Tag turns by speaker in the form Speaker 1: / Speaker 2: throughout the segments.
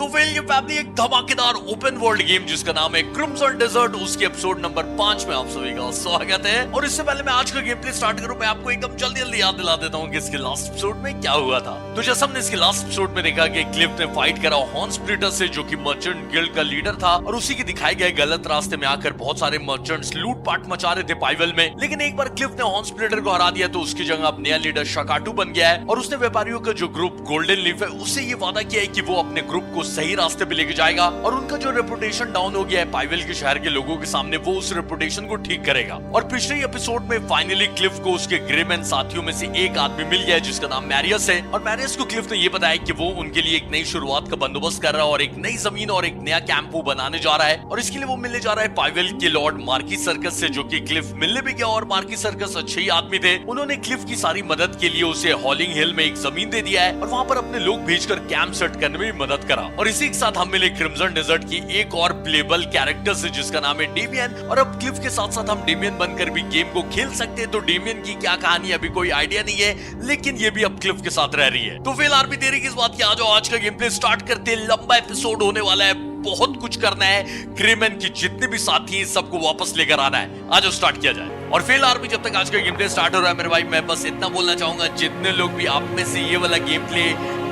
Speaker 1: तो वेल ये फैमिली एक धमाकेदार ओपन वर्ल्ड गेम जिसका नाम है क्रिम्सन डेजर्ट, उसके एपिसोड नंबर 5 में आप सभी का स्वागत है। और इससे पहले मैं आज का गेम प्ले स्टार्ट करूं, मैं आपको एकदम जल्दी याद दिला देता हूं कि इसके लास्ट एपिसोड में क्या हुआ था। तो जैसे हमने इसके लास्ट एपिसोड में देखा कि क्लिफ ने फाइट करा हॉर्न स्प्लिटर से, जो कि मर्चेंट गिल्ड का लीडर था, और उसी के दिखाए गए गलत रास्ते में आकर बहुत सारे मर्चेंट्स लूटपाट मचा रहे थे पाइवल में। लेकिन एक बार क्लिफ ने हॉर्न स्प्लिटर को हरा दिया तो उसकी जगह अब नया लीडर शकाटू बन गया है, और उसने व्यापारियों का जो ग्रुप गोल्डन लीफ है उससे ये वादा किया है कि वो अपने ग्रुप को सही रास्ते पे लेके जाएगा, और उनका जो रेपुटेशन डाउन हो गया है पाइवल के शहर के लोगों के सामने, वो उस रेपुटेशन को ठीक करेगा। और पिछले एपिसोड में फाइनली क्लिफ को उसके ग्रेमैन साथियों में से एक आदमी मिल गया है जिसका नाम मैरियस है, और मैरियस को क्लिफ ने ये बताया कि वो उनके लिए एक नई शुरुआत का बंदोबस्त कर रहा है और एक नई जमीन और एक नया कैंप वो बनाने जा रहा है, और इसके लिए वो मिलने जा रहा है पाइवल के लॉर्ड मार्की सर्कस से, जो कि क्लिफ मिलने भी गया। और मार्की सर्कस अच्छे ही आदमी थे, उन्होंने क्लिफ की सारी मदद के लिए उसे हॉलिंग हिल में एक जमीन दे दिया है और वहां पर अपने लोग भेजकर कैंप सेट करने में भी मदद करा। और इसी के साथ हम मिले क्रिम्सन डेजर्ट की एक और प्लेबल कैरेक्टर से जिसका नाम है डेमियन, और अब क्लिफ के साथ साथ हम डेमियन बनकर भी गेम को खेल सकते हैं। तो डेमियन की क्या कहानी अभी कोई आइडिया नहीं है, लेकिन ये भी अब क्लिफ के साथ रह रही है। तो फिलहाल भी देरी किस बात की, आ जाओ आज का गेम प्ले स्टार्ट करते हैं। लंबा एपिसोड होने वाला है, बहुत कुछ करना है, ग्रेमैन की जितने भी साथी हैं सबको वापस लेकर आना है। आज स्टार्ट किया जाए। और फिलहाल भी जब तक आज का गेम प्ले स्टार्ट हो रहा है मेरे भाई, मैं बस इतना बोलना चाहूंगा, जितने लोग भी आप में से ये वाला गेम प्ले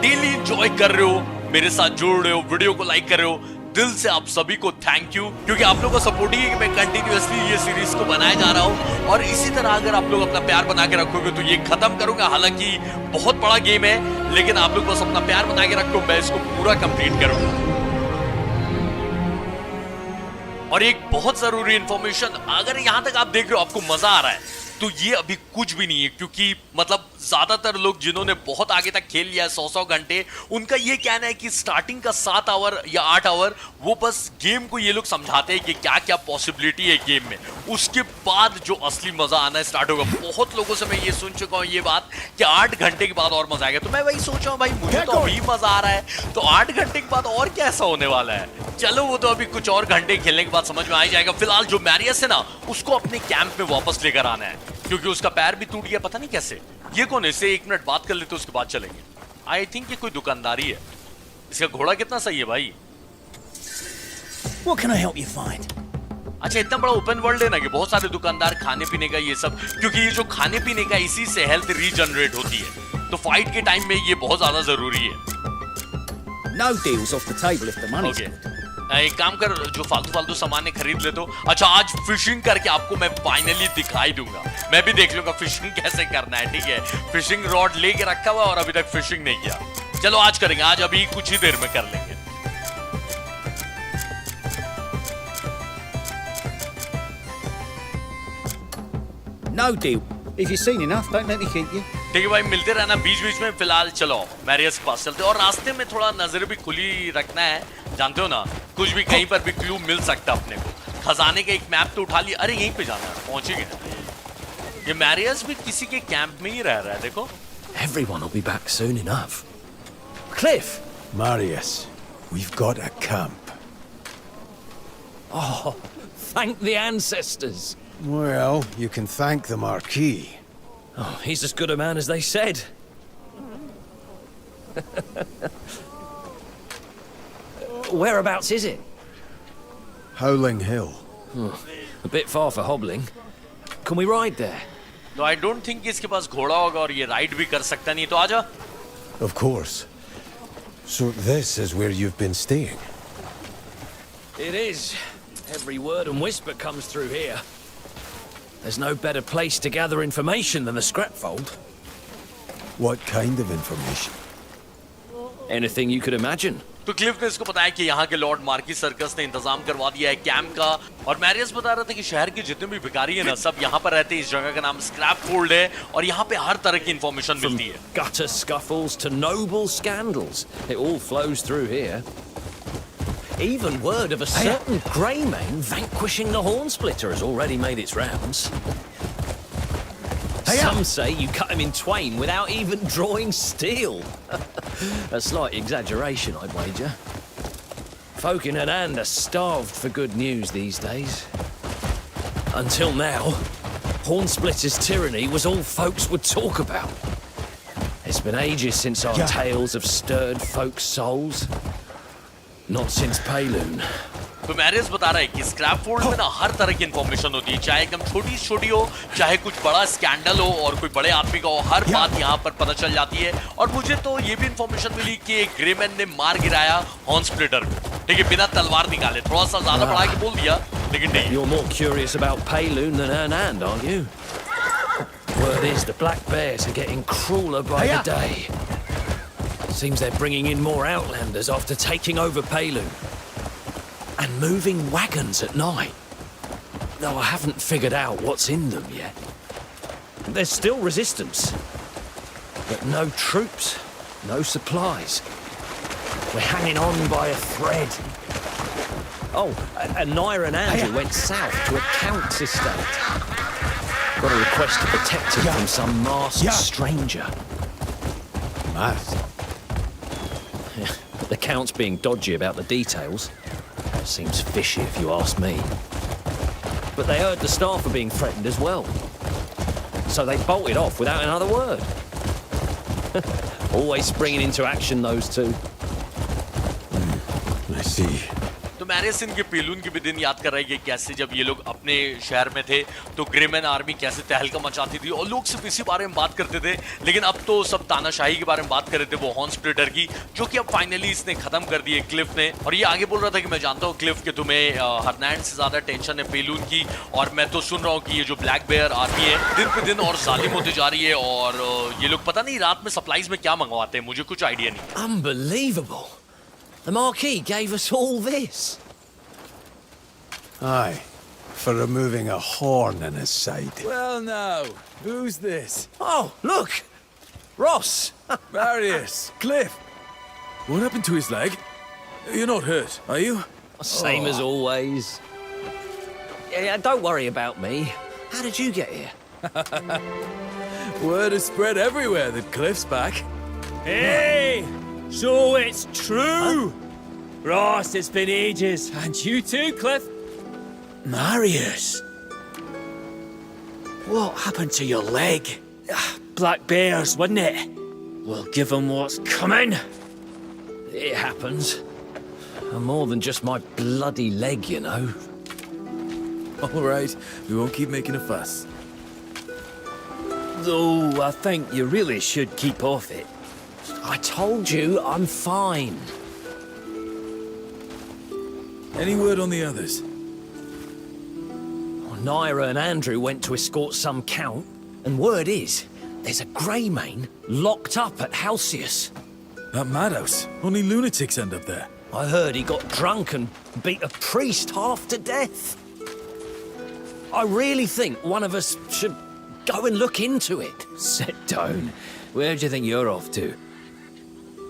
Speaker 1: डेली एंजॉय कर रहे हो, मेरे साथ जुड़ रहे हो, वीडियो को लाइक कर रहे हो, दिल से आप सभी को थैंक यू, क्योंकि आप लोगों का सपोर्ट ही है कि मैं कंटिन्यूअसली ये सीरीज को बनाया जा रहा हूं। और इसी तरह अगर आप लोग अपना प्यार बना के रखोगे तो ये खत्म करूंगा। हालांकि बहुत बड़ा गेम है, लेकिन आप लोग बस अपना प्यार बना के रखो, मैं इसको पूरा कंप्लीट करूंगा। और एक बहुत जरूरी इंफॉर्मेशन, अगर यहां तक आप देख रहे हो आपको मजा आ रहा है, तो ये अभी कुछ भी नहीं है, क्योंकि मतलब ज्यादातर लोग जिन्होंने बहुत आगे तक खेल लिया है 100 घंटे, उनका ये कहना है कि स्टार्टिंग का 7 आवर या 8 आवर वो बस गेम को ये लोग समझाते हैं कि क्या क्या पॉसिबिलिटी है गेम में, उसके बाद जो असली मजा आना स्टार्ट होगा। बहुत लोगों से मैं ये सुन चुका हूँ ये बात कि 8 घंटे के बाद और मजा आएगा, तो मैं वही सोच रहा हूँ भाई, मुझे तो अभी मजा आ रहा है, तो 8 घंटे के बाद और क्या ऐसा होने वाला है। चलो वो तो अभी कुछ और घंटे खेलने के बाद समझ में आ जाएगा। फिलहाल जो मैरियस है ना, उसको अपने कैंप में वापस लेकर आना है, क्योंकि उसका पैर भी टूट गया, पता नहीं कैसे। ये कौन है, इससे 1 मिनट बात कर लेते उसके बाद चलेंगे। आई थिंक ये कोई दुकानदारी है। इसका घोड़ा कितना सही है भाई।
Speaker 2: What can I help you find?
Speaker 1: अच्छा, इतना बड़ा ओपन वर्ल्ड है ना कि बहुत सारे दुकानदार, खाने पीने का ये सब, क्योंकि ये जो खाने पीने का इसी से हेल्थ रीजनरेट होती है, तो फाइट के टाइम में ये बहुत ज्यादा जरूरी है।
Speaker 2: No deals off the table if the money's
Speaker 1: Okay.
Speaker 2: good.
Speaker 1: एक काम कर, जो फालतू सामान खरीद ले तो। अच्छा, आज फिशिंग करके आपको मैं फाइनली दिखाई दूंगा, मैं भी देख लूंगा फिशिंग कैसे करना है। ठीक है, फिशिंग रॉड लेके रखा हुआ और अभी तक फिशिंग नहीं किया। चलो आज करेंगे, आज अभी कुछ ही देर में कर लेंगे।
Speaker 2: No deal. If you've seen enough, don't let me keep you.
Speaker 1: ठीक है भाई, मिलते रहना बीच बीच में। फिलहाल चलो मैरियस के पास चलते हैं, और रास्ते में थोड़ा नजर भी खुली रखना है, जानते हो ना, कुछ भी कहीं पर भी क्लू मिल सकता अपने को। खजाने का एक मैप तो उठा लिया, अरे यहीं पे जाना है, पहुंच ही गए। ये मैरियस भी किसी के कैंप में ही रह रहा है, देखो।
Speaker 3: Everyone will be back soon enough. Cliff!
Speaker 4: Marius, we've got a camp.
Speaker 3: Oh, thank the ancestors.
Speaker 4: Well, you can thank the Marquis.
Speaker 3: Oh, he's as good a man as they said. Whereabouts is it?
Speaker 4: Howling Hill.
Speaker 3: A bit far for hobbling. Can we ride there?
Speaker 1: तो I don't think इसके पास घोड़ा होगा और ये ride भी कर सकता नहीं, तो आजा।
Speaker 4: Of course. So this is where you've been staying?
Speaker 3: It is. Every word and whisper comes through here. There's no better place to gather information than the scrapfold.
Speaker 4: What kind of information?
Speaker 3: Anything you could imagine.
Speaker 1: तो Cliff ने इसको बताया कि यहाँ के Lord marquee circus ने इंतजाम करवा दिया है कैंप का, और मैरियस बता रहा था कि शहर के जितने भी भिखारी हैं ना, सब यहाँ पर रहते हैं। इस जगह का नाम स्क्रैपफोल्ड है, और यहाँ पे हर तरह की इंफॉर्मेशन मिलती है।
Speaker 3: Gutter scuffles to noble scandals. It all flows through here. Even word of a certain Greymane vanquishing the Hornsplitter has already made its rounds. Some say you cut him in twain without even drawing steel. A slight exaggeration, I'd wager. Folk in Anand are starved for good news these days. Until now, Hornsplitter's tyranny was all folks would talk about. It's been ages since our tales have stirred folks' souls. Not since Payloon.
Speaker 1: तो Marius बता रहा है कि स्क्रैपफोल्ड में ना हर तरह की information होती है, चाहे एकदम छोटी छोटी हो, चाहे कुछ बड़ा स्कैंडल हो और कोई बड़े आदमी का हो, हर बात यहाँ पर पता चल जाती है। और मुझे तो ये भी इंफॉर्मेशन मिली कि ग्रेमैन ने मार गिराया हॉर्न स्प्लिटर को, ठीक है, बिना तलवार निकाले। थोड़ा सा ज्यादा बढ़ा के बोल दिया, लेकिन नहीं।
Speaker 3: You're more curious about Payloon than Hernand, aren't you? Word is the Black Bears are getting crueler by the day. Seems they're bringing in more Outlanders after taking over Payloon. And moving wagons at night. Though I haven't figured out what's in them yet. There's still resistance. But no troops, no supplies. We're hanging on by a thread. Oh, and Naira and Andrew went south to a count's estate. Got a request to protect him from some masked stranger.
Speaker 4: Masked?
Speaker 3: The Count's being dodgy about the details. Seems fishy if you ask me. But they heard the staff were being threatened as well. So they bolted off without another word. Always springing into action, those two.
Speaker 4: I see.
Speaker 1: तो Marius इनके पेलून के भी दिन याद कर रहे हैं कि कैसे जब ये लोग अपने शहर में थे तो ग्रेमैन आर्मी कैसे तहलका मचाती थी और लोग सिर्फ इसी बारे में बात करते थे। लेकिन अब तो सब तानाशाही के बारे में बात कर रहे थे, वो हॉर्न स्प्लिटर की, जो कि अब फाइनली इसने खत्म कर दी है क्लिफ ने। और ये आगे बोल रहा था कि मैं जानता हूँ क्लिफ कि तुम्हें हरनैंड से ज्यादा टेंशन है पेलून की, और मैं तो सुन रहा हूँ कि ये जो ब्लैक बेयर आर्मी है दिन पे दिन और जालिम होती जा रही है, और ये लोग पता नहीं रात में सप्लाईज में क्या मंगवाते हैं, मुझे कुछ आइडिया नहीं।
Speaker 3: Unbelievable. The Marquis gave us all this.
Speaker 4: Aye, for removing a horn in his side.
Speaker 5: Well, now, who's this?
Speaker 3: Oh, look! Ross!
Speaker 5: Marius, Cliff. What happened to his leg? You're not hurt, are you?
Speaker 3: Same as always. Yeah, don't worry about me. How did you get here?
Speaker 5: Word has spread everywhere that Cliff's back.
Speaker 6: Hey! So it's true! Ross, it's been ages. And you too, Cliff. Marius! What happened to your leg? Black bears, wasn't it? We'll give them what's coming.
Speaker 3: It happens. And more than just my bloody leg, you know.
Speaker 5: All right, we won't keep making a fuss.
Speaker 6: Though I think you really should keep off it.
Speaker 3: I told you I'm fine.
Speaker 5: Any word on the others?
Speaker 3: Naira and Andrew went to escort some count, and word is, there's a Greymane locked up at Halcyon.
Speaker 5: That madhouse. Only lunatics end up there.
Speaker 3: I heard he got drunk and beat a priest half to death. I really think one of us should go and look into it.
Speaker 6: Sit down. Where do you think you're off to?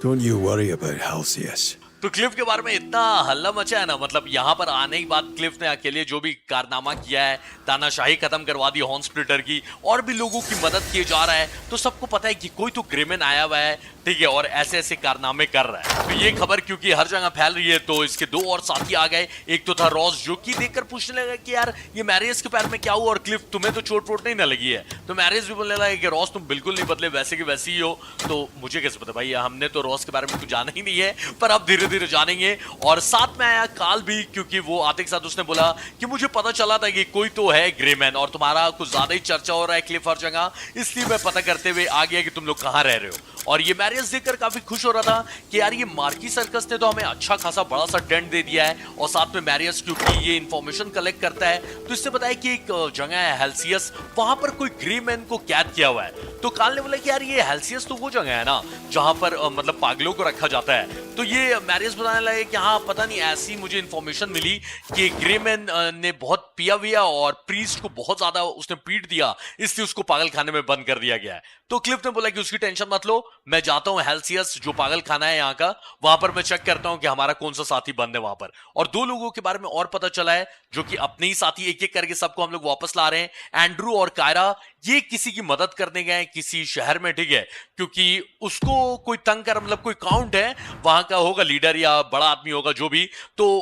Speaker 4: Don't you worry about Halcyon.
Speaker 1: तो Cliff के बारे में इतना हल्ला मचा है ना, मतलब यहाँ पर आने के बाद क्लिफ ने अकेले जो भी कारनामा किया है, तानाशाही खत्म करवा दी हॉर्न स्प्लिटर की, और भी लोगों की मदद किए जा रहा है, तो सबको पता है कि कोई तो ग्रेमैन आया हुआ है, ठीक है, और ऐसे ऐसे कारनामे कर रहा है। तो ये खबर क्योंकि हर जगह फैल रही है, तो इसके दो और साथी आ गए। एक तो था रॉस, जो कि देखकर पूछने लगा कि यार ये मैरियस के पैर में क्या हुआ, और क्लिफ तुम्हें तो चोट वोट नहीं ना लगी है। तो मैरियस भी बोलने लगा कि रॉस तुम बिल्कुल नहीं बदले, वैसे के वैसे ही हो। तो मुझे कैसे पता भाई, हमने तो रॉस के बारे में कुछ जाना ही नहीं है, पर अब धीरे धीरे जानेंगे। और साथ में आया काल भी, क्योंकि वो आते के साथ उसने बोला कि मुझे पता चला था कि कोई तो है ग्रेमैन, और तुम्हारा कुछ ज्यादा ही चर्चा हो रहा है क्लिफ हर जगह, इसलिए मैं पता करते हुए आ गया कि तुम लोग कहां रह रहे हो। और ये मैरियस देखकर काफी खुश हो रहा था कि यार ये मार्की सर्कस ने तो हमें अच्छा खासा बड़ा सा टेंट दे दिया है, और साथ में मैरियस क्योंकि ये इंफॉर्मेशन कलेक्ट करता है, तो इससे पता है कि एक जगह है हेल्सियस, वहां पर कोई ग्रेमैन को कैद किया हुआ है। तो काल ने बोला कि यार ये हेल्सियस तो वो जगह है ना जहां पर मतलब पागलों को रखा जाता है। तो ये मैरियस बताने लगे कि हाँ पता नहीं, ऐसी मुझे इंफॉर्मेशन मिली कि ग्रेमैन ने बहुत पिया हुआ और प्रीस्ट को बहुत ज्यादा उसने पीट दिया, इसलिए उसको पागल खाने में बंद कर दिया गया है। तो क्लिफ ने बोला कि उसकी टेंशन मत लो, मैं जाता हूं हेल्सियस जो पागल खाना है यहाँ का, वहां पर मैं चेक करता हूं कि हमारा कौन सा साथी बंद है वहां पर। और दो लोगों के बारे में और पता चला है जो कि अपने ही साथी, एक एक करके सबको हम लोग वापस ला रहे हैं। एंड्रू और कायरा ये किसी की मदद करने गए किसी शहर में, ठीक है, क्योंकि उसको कोई तंग कर, मतलब कोई काउंट है वहां का, होगा लीडर या बड़ा आदमी होगा जो भी, तो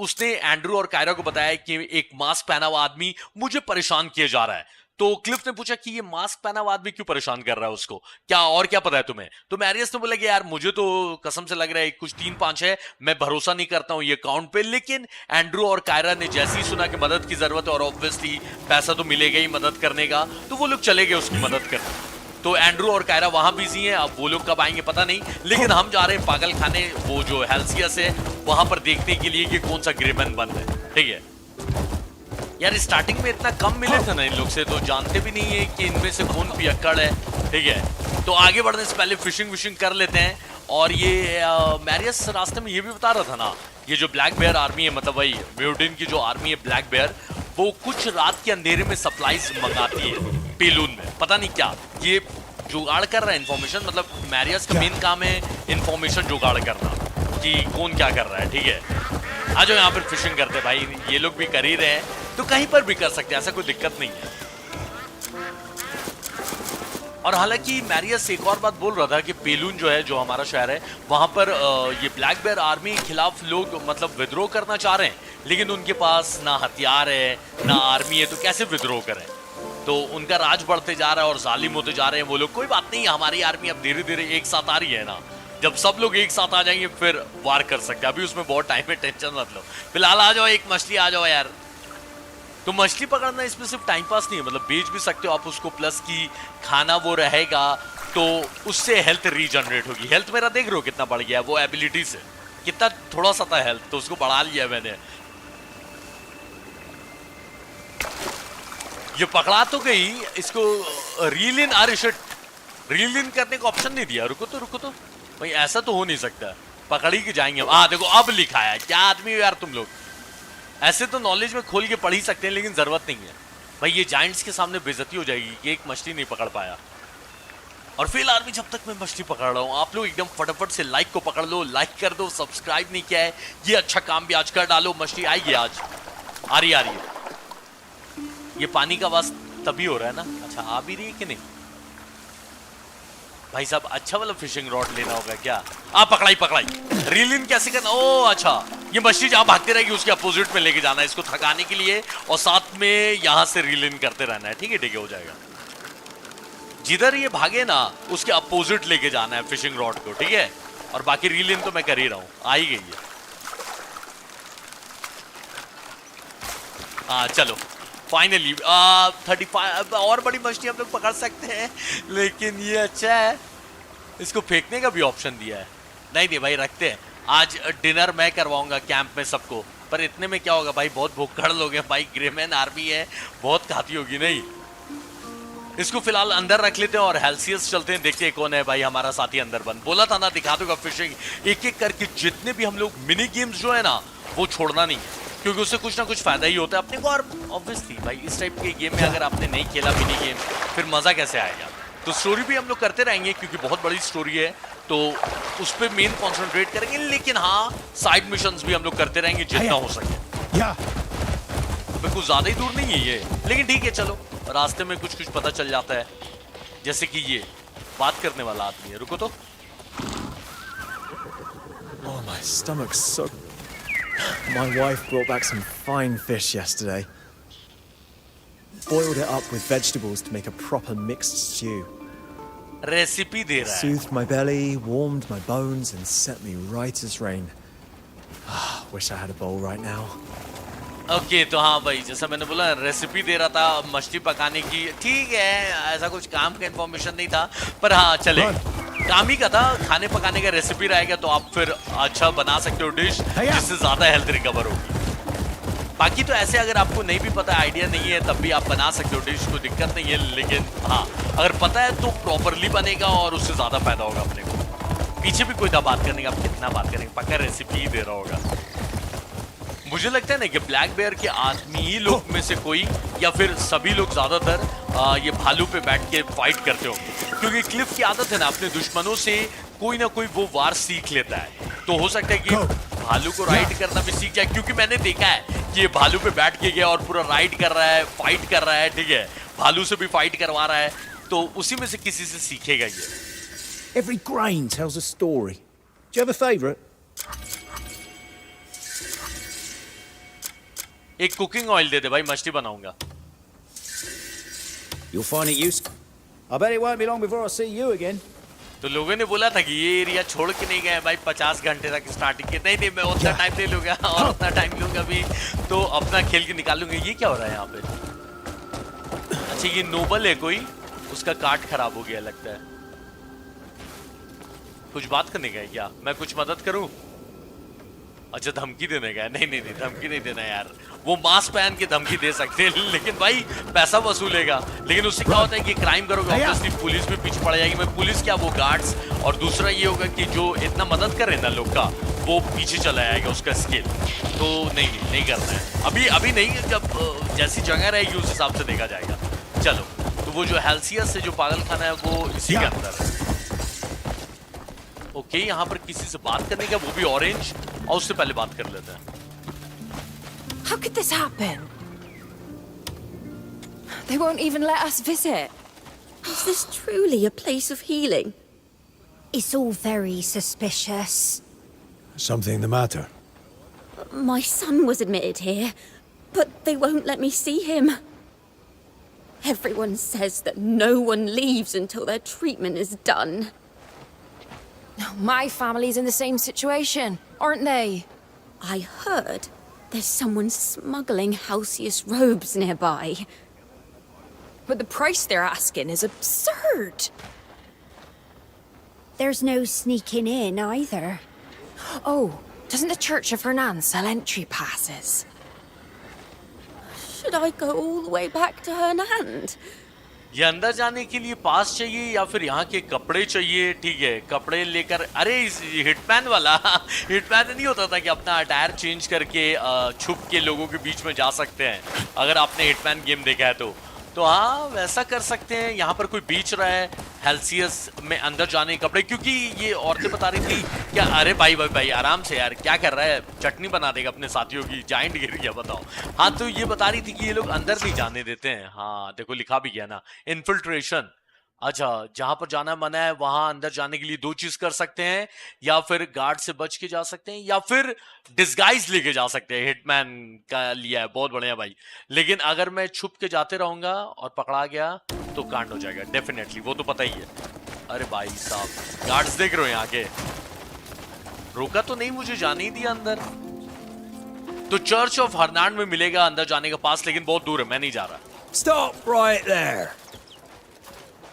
Speaker 1: उसने एंड्रू और कायरा को बताया कि एक मास्क पहना हुआ आदमी मुझे परेशान किए जा रहा है। तो क्लिफ ने पूछा कि ये मास्क पहना हुआ आदमी क्यों परेशान कर रहा है उसको, क्या और क्या पता है तुम्हें? तो मैरियस ने बोला कि यार मुझे तो कसम से लग रहा है कुछ 3-5 है, मैं भरोसा नहीं करता हूं ये काउंट पे। लेकिन एंड्रू और कायरा ने जैसे ही सुना कि मदद की जरूरत है और ऑब्वियसली पैसा तो मिलेगा ही मदद करने का, तो वो लोग चले गए उसकी मदद करने। तो एंड्रू और कायरा वहां बिजी हैं, अब वो लोग कब आएंगे पता नहीं, लेकिन हम जा रहे हैं पागल खाने, वो जो हेल्सियस है वहां पर देखने के लिए कि कौन सा ग्रेमैन बंद है। ठीक है यार, स्टार्टिंग में इतना कम मिले थे ना इन लोग से, तो जानते भी नहीं है कि इनमें से कौन पियक्कड़ है। ठीक है, तो आगे बढ़ने से पहले फिशिंग विशिंग कर लेते हैं। और ये मैरियस रास्ते में ये भी बता रहा था ना, ये जो ब्लैक बेयर आर्मी है, मतलब वही म्यूडिन की जो आर्मी है ब्लैक बेयर, वो कुछ रात के अंधेरे में सप्लाईज मंगाती है पेलून में, पता नहीं क्या ये जुगाड़ कर रहा है इन्फॉर्मेशन। मतलब मैरियस का मेन काम है इन्फॉर्मेशन जुगाड़ करना कि कौन क्या कर रहा है। ठीक है, आ जाओ यहाँ पर फिशिंग करते हैं भाई, ये लोग भी कर ही रहे हैं तो कहीं पर भी कर सकते हैं, ऐसा कोई दिक्कत नहीं है। और हालांकि मैरियस एक और बात बोल रहा था कि पेलून जो है, जो हमारा शहर है, वहां पर ये ब्लैक बेयर आर्मी के खिलाफ लोग मतलब विद्रोह करना चाह रहे हैं, लेकिन उनके पास ना हथियार है ना आर्मी है, तो कैसे विद्रोह करें? तो उनका राज बढ़ते जा रहा है और जालिम होते जा रहे हैं वो लोग। कोई बात नहीं, हमारी आर्मी अब धीरे धीरे एक साथ आ रही है ना, जब सब लोग एक साथ आ जाएंगे फिर वार कर सकते हैं, अभी उसमें बहुत टाइम है, टेंशन मत लो। फिलहाल आ जाओ, एक मछली आ जाओ यार। तो मछली पकड़ना इसमें सिर्फ टाइम पास नहीं है, मतलब बेच भी सकते हो आप उसको, प्लस की खाना वो रहेगा तो उससे हेल्थ रीजनरेट होगी। हेल्थ मेरा देख रहे हो कितना बढ़ गया है वो एबिलिटी से, कितना थोड़ा सा था हेल्थ, तो उसको बढ़ा लिया मैंने। ये पकड़ा तो गई, इसको रील इन रील इन करने का ऑप्शन नहीं दिया। रुको तो भाई, ऐसा तो हो नहीं सकता, पकड़ ही के जाएंगे हम। देखो अब लिखा है, क्या आदमी हो यार तुम लोग, ऐसे तो नॉलेज में खोल के पढ़ ही सकते हैं, लेकिन जरूरत नहीं है भाई, ये जायंट्स के सामने बेइज्जती हो जाएगी कि एक मछली नहीं पकड़ पाया। और फिलहाल भी जब तक मैं मछली पकड़ रहा हूँ, आप लोग एकदम फटाफट से लाइक को पकड़ लो, लाइक कर दो, सब्सक्राइब नहीं किया है ये अच्छा काम भी आज कर डालो। मछली आएगी आज, आ रही है। ये पानी का आवाज तभी हो रहा है ना, अच्छा आ भी रही है कि नहीं भाई साहब? अच्छा वाला फिशिंग रॉड लेना होगा क्या? पकड़ाई रील इन कैसे करना? ओ अच्छा, ये मछली जहां भागते रहेगी उसके अपोजिट में लेके जाना है इसको थकाने के लिए, और साथ में यहां से रील इन करते रहना है। ठीक है हो जाएगा, जिधर ये भागे ना उसके अपोजिट लेके जाना है फिशिंग रॉड को। ठीक है, और बाकी रील इन तो मैं कर ही रहा हूं, आ ही गई है। चलो फाइनली 35 और बड़ी मछली हम लोग पकड़ सकते हैं, लेकिन ये अच्छा है इसको फेंकने का भी ऑप्शन दिया है। नहीं भाई रखते हैं, आज डिनर मैं करवाऊंगा कैंप में सबको, पर इतने में क्या होगा भाई, बहुत भूखड़ लोग हैं भाई, ग्रेमैन आर्मी है, बहुत खाती होगी। नहीं, इसको फिलहाल अंदर रख लेते हैं और हेल्सियस चलते हैं, देखते हैं कौन है भाई हमारा साथी अंदर बंद। बोला था ना दिखा दूंगा फिशिंग, एक एक करके जितने भी हम लोग मिनी गेम्स जो है ना वो छोड़ना नहीं है, क्योंकि उससे कुछ ना कुछ फायदा ही होता है अपने को। और ऑब्वियसली भाई इस टाइप के गेम में अगर आपने नहीं खेला मिनी गेम, फिर मजा कैसे आएगा? तो स्टोरी भी हम लोग करते रहेंगे क्योंकि बहुत बड़ी स्टोरी है, तो उस पर मेन कॉन्सेंट्रेट करेंगे, लेकिन हाँ साइड मिशंस भी हम लोग करते रहेंगे जितना हो सके। कुछ ज्यादा ही दूर नहीं है ये, लेकिन ठीक है चलो, रास्ते में कुछ कुछ पता चल जाता है, जैसे कि ये बात करने वाला आदमी है। रुको तो,
Speaker 7: Oh, my stomach's so... My wife brought back some fine fish yesterday. Boiled it up with vegetables to make a proper mixed stew.
Speaker 1: Recipe दे रहा है।
Speaker 7: Soothed my belly, warmed my bones, and set me right as rain. Wish I had a bowl right now.
Speaker 1: Okay तो हाँ भाई, जैसा मैंने बोला recipe दे रहा था मछली पकाने की। ठीक है, ऐसा कुछ काम का इन्फॉर्मेशन नहीं था, पर हाँ चले, काम ही का था, खाने पकाने का रेसिपी रहेगा तो आप फिर अच्छा बना सकते हो डिश जिससे ज्यादा हेल्थ रिकवर होगी। बाकी तो ऐसे अगर आपको नहीं भी पता, आइडिया नहीं है, तब भी आप बना सकते हो डिश, कोई दिक्कत नहीं है, लेकिन हाँ अगर पता है तो प्रॉपरली बनेगा और उससे ज्यादा फायदा होगा अपने को। पीछे भी कोई बात करने का, आप कितना बात करेंगे, पक्का रेसिपी ही दे रहा होगा। मुझे लगता है ना कि ब्लैक बेयर के आदमी ही लोग में से कोई या फिर सभी लोग ज्यादातर ये भालू पे बैठ के फाइट करते होंगे, क्योंकि क्लिफ की आदत है ना अपने दुश्मनों से कोई ना कोई वो वार सीख लेता है। तो हो सकता है कि भालू को राइड करना भी सीख जाए, क्योंकि मैंने देखा है कि ये भालू पे बैठ के गया और पूरा राइड कर रहा है, फाइट कर रहा है। ठीक है, भालू से भी फाइट करवा रहा है, तो उसी में से किसी से सीखेगा ये।
Speaker 2: Every grain tells a story. Do you have a favourite?
Speaker 1: एक कुकिंग ऑयल दे दे भाई, मछली बनाऊंगा।
Speaker 2: You'll find it useful. I bet it won't be long before I see you again.
Speaker 1: तो लोगों ने बोला था कि ये एरिया छोड़ के नहीं गए भाई 50 घंटे तक स्टार्टिंग के। नहीं मैं उतना टाइम ले लूंगा और उतना टाइम लूंगा भी तो अपना खेल के निकाल लूंगा। ये क्या हो रहा है यहाँ पे? अच्छा ये नोबल है कोई, उसका कार्ड खराब हो गया लगता है। कुछ बात करने का है क्या? मैं कुछ मदद करूं? अच्छा धमकी देने का है? नहीं धमकी नहीं देना यार। वो मास्क पहन के धमकी दे सकते हैं लेकिन भाई पैसा वसूलेगा। लेकिन उससे क्या होता है कि क्राइम करोगे ऑब्वियसली पुलिस भी पीछे पड़ जाएगी। मैं पुलिस क्या वो गार्ड्स, और दूसरा ये होगा कि जो इतना मदद करे ना लोग का वो पीछे चला जाएगा उसका स्किल। तो नहीं करना है अभी नहीं, जब जैसी जगह रहेगी उस हिसाब से देखा जाएगा। चलो तो वो जो हेल्सियस है जो पागल खाना है वो इसी के अंदर है। ओके यहाँ पर किसी से बात करने का, वो भी ऑरेंज, और उससे पहले बात कर लेते हैं।
Speaker 8: How could this happen? They won't even let us visit.
Speaker 9: Is this truly a place of healing? It's all very suspicious.
Speaker 4: Something the matter?
Speaker 9: My son was admitted here, but they won't let me see him. Everyone says that no one leaves until their treatment is done.
Speaker 8: My family's in the same situation, aren't they?
Speaker 9: I heard there's someone smuggling Halcyon robes nearby.
Speaker 8: But the price they're asking is absurd.
Speaker 9: There's no sneaking in either.
Speaker 8: Oh, doesn't the Church of Hernan sell entry passes?
Speaker 9: Should I go all the way back to Hernand?
Speaker 1: ये अंदर जाने के लिए पास चाहिए या फिर यहाँ के कपड़े चाहिए? ठीक है कपड़े लेकर, अरे इस हिटमैन वाला हिटमैन नहीं होता था कि अपना अटायर चेंज करके छुप के लोगों के बीच में जा सकते हैं? अगर आपने हिटमैन गेम देखा है तो हाँ वैसा कर सकते हैं। यहाँ पर कोई बेच रहा है हेल्सियस में अंदर जाने के कपड़े, क्योंकि ये औरतें बता रही थी क्या, अरे भाई आराम से यार, क्या कर रहा है? चटनी बना देगा अपने साथियों की, जाइंट गिर गया बताओ। हाँ तो ये बता रही थी कि ये लोग अंदर नहीं जाने देते हैं। हाँ देखो लिखा भी गया ना, इन्फिल्ट्रेशन। अच्छा जहां पर जाना मना है वहां अंदर जाने के लिए दो चीज कर सकते हैं, या फिर गार्ड से बच के जा सकते हैं या फिर डिस्गाइज लेके जा सकते हैं। हिटमैन का लिया है, बहुत बढ़िया भाई। लेकिन अगर मैं छुप के जाते रहूंगा और पकड़ा गया तो कांड हो जाएगा डेफिनेटली, वो तो पता ही है। अरे भाई साहब गार्ड्स देख रहे हो यहाँ के, रोका तो नहीं, मुझे जाने ही दिया अंदर। तो चर्च ऑफ हर्नांड में मिलेगा अंदर जाने का पास, लेकिन बहुत दूर है, मैं नहीं जा रहा।
Speaker 3: Stop right there.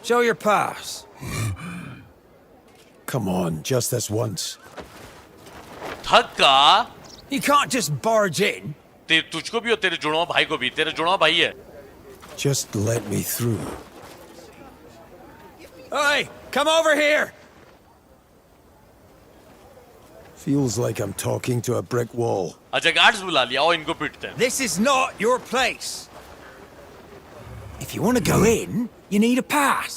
Speaker 3: Show your pass.
Speaker 4: Come on, just this once.
Speaker 1: थक्का
Speaker 3: You can't just barge in.
Speaker 1: तुझको भी और तेरे जुड़वा भाई को भी, तेरे जुड़वा भाई है।
Speaker 4: Just let me through.
Speaker 3: Hey, come over here.
Speaker 4: Feels like I'm talking to a brick wall.
Speaker 1: अच्छा गार्ड्स बुला लिया और इनको पीटते हैं।
Speaker 3: This is not your place. If you want to go in, you need a pass.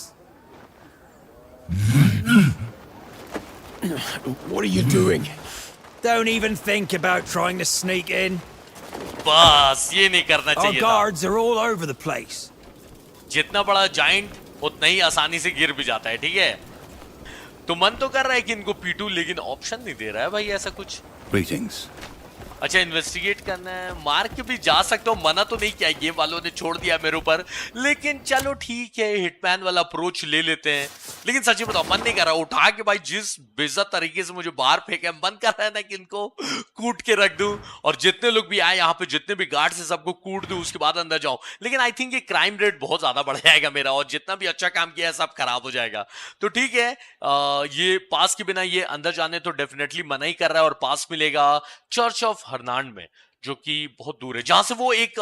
Speaker 4: What are you doing?
Speaker 3: Don't even think about trying to sneak in.
Speaker 1: बस ये नहीं करना
Speaker 3: Our
Speaker 1: चाहिए था।
Speaker 3: guards are all over the place.
Speaker 1: जितना बड़ा giant उतना ही आसानी से गिर भी जाता है, ठीक है? तो मन तो कर रहा है कि इनको पीटू, लेकिन ऑप्शन नहीं दे रहा है भाई ऐसा कुछ।
Speaker 2: Greetings.
Speaker 1: अच्छा इन्वेस्टिगेट करना है, मार के भी जा सकते हो, मना तो नहीं किया, गेम वालों ने छोड़ दिया मेरे ऊपर। लेकिन चलो ठीक है हिटमैन वाला अप्रोच ले लेते हैं। लेकिन सच्ची बताओ मन नहीं कर रहा, उठा के भाई जिस बेइज्जत तरीके से मुझे बाहर फेंके, मन कर रहा है ना कि इनको कूट के रख दूं और जितने लोग भी आए यहाँ पे, जितने भी गार्ड से सबको कूट दूं, उसके बाद अंदर जाऊं। लेकिन आई थिंक ये क्राइम रेट बहुत ज्यादा बढ़ जाएगा मेरा, और जितना भी अच्छा काम किया है सब खराब हो जाएगा। तो ठीक है ये पास के बिना ये अंदर जाने तो डेफिनेटली मना ही कर रहा है, और पास मिलेगा चर्च ऑफ हर्नांड में, जो कि बहुत दूर है, जहां से वो एक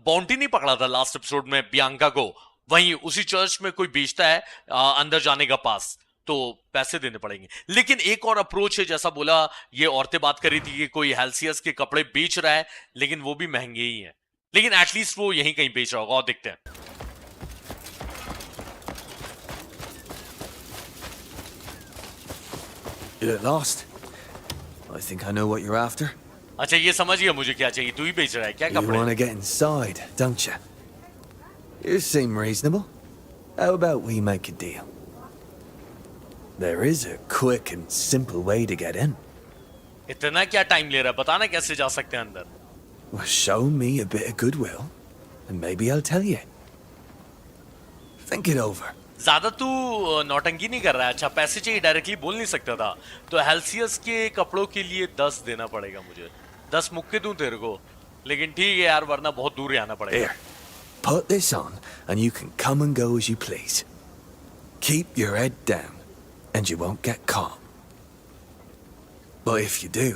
Speaker 1: बाउंटी नहीं पकड़ा था लास्ट एपिसोड में बियांका को, वहीं उसी चर्च में कोई बेचता है अंदर जाने का पास, तो पैसे देने पड़ेंगे। लेकिन एक और अप्रोच है, जैसा बोला ये औरतें बात कर रही थी कि कोई हेल्सियस के कपड़े बेच रहा है, लेकिन वो भी महंगे ही हैं, लेकिन एटलीस्ट वो यहीं कहीं बेच रहा होगा, और देखते हैं।
Speaker 7: You're at last. I think I know what you're after.
Speaker 1: अच्छा ये समझ गया मुझे क्या चाहिए, तू ही बेच रहा है क्या
Speaker 7: You want
Speaker 1: कपड़े?
Speaker 7: to get inside, don't you? You seem reasonable. How about we make a deal? There is a quick and simple way to get in.
Speaker 1: इतना क्या टाइम ले रहा है, बताना कैसे जा सकते हैं अंदर?
Speaker 7: Well, show me a bit of goodwill, and maybe I'll tell you. Think it over.
Speaker 1: ज्यादा तू नौटंकी नहीं कर रहा है। अच्छा पैसे चाहिए, डायरेक्टली बोल नहीं सकता था। तो हेल्सियस के कपड़ों के लिए 10 देना पड़ेगा मुझे। 10 मुक्के दूं तेरे को, लेकिन ठीक है यार, वरना बहुत दूर ही आना पड़ेगा।
Speaker 7: Here, put this on, and you can come and go as you please. Keep your head down, and you won't get caught. But if you do,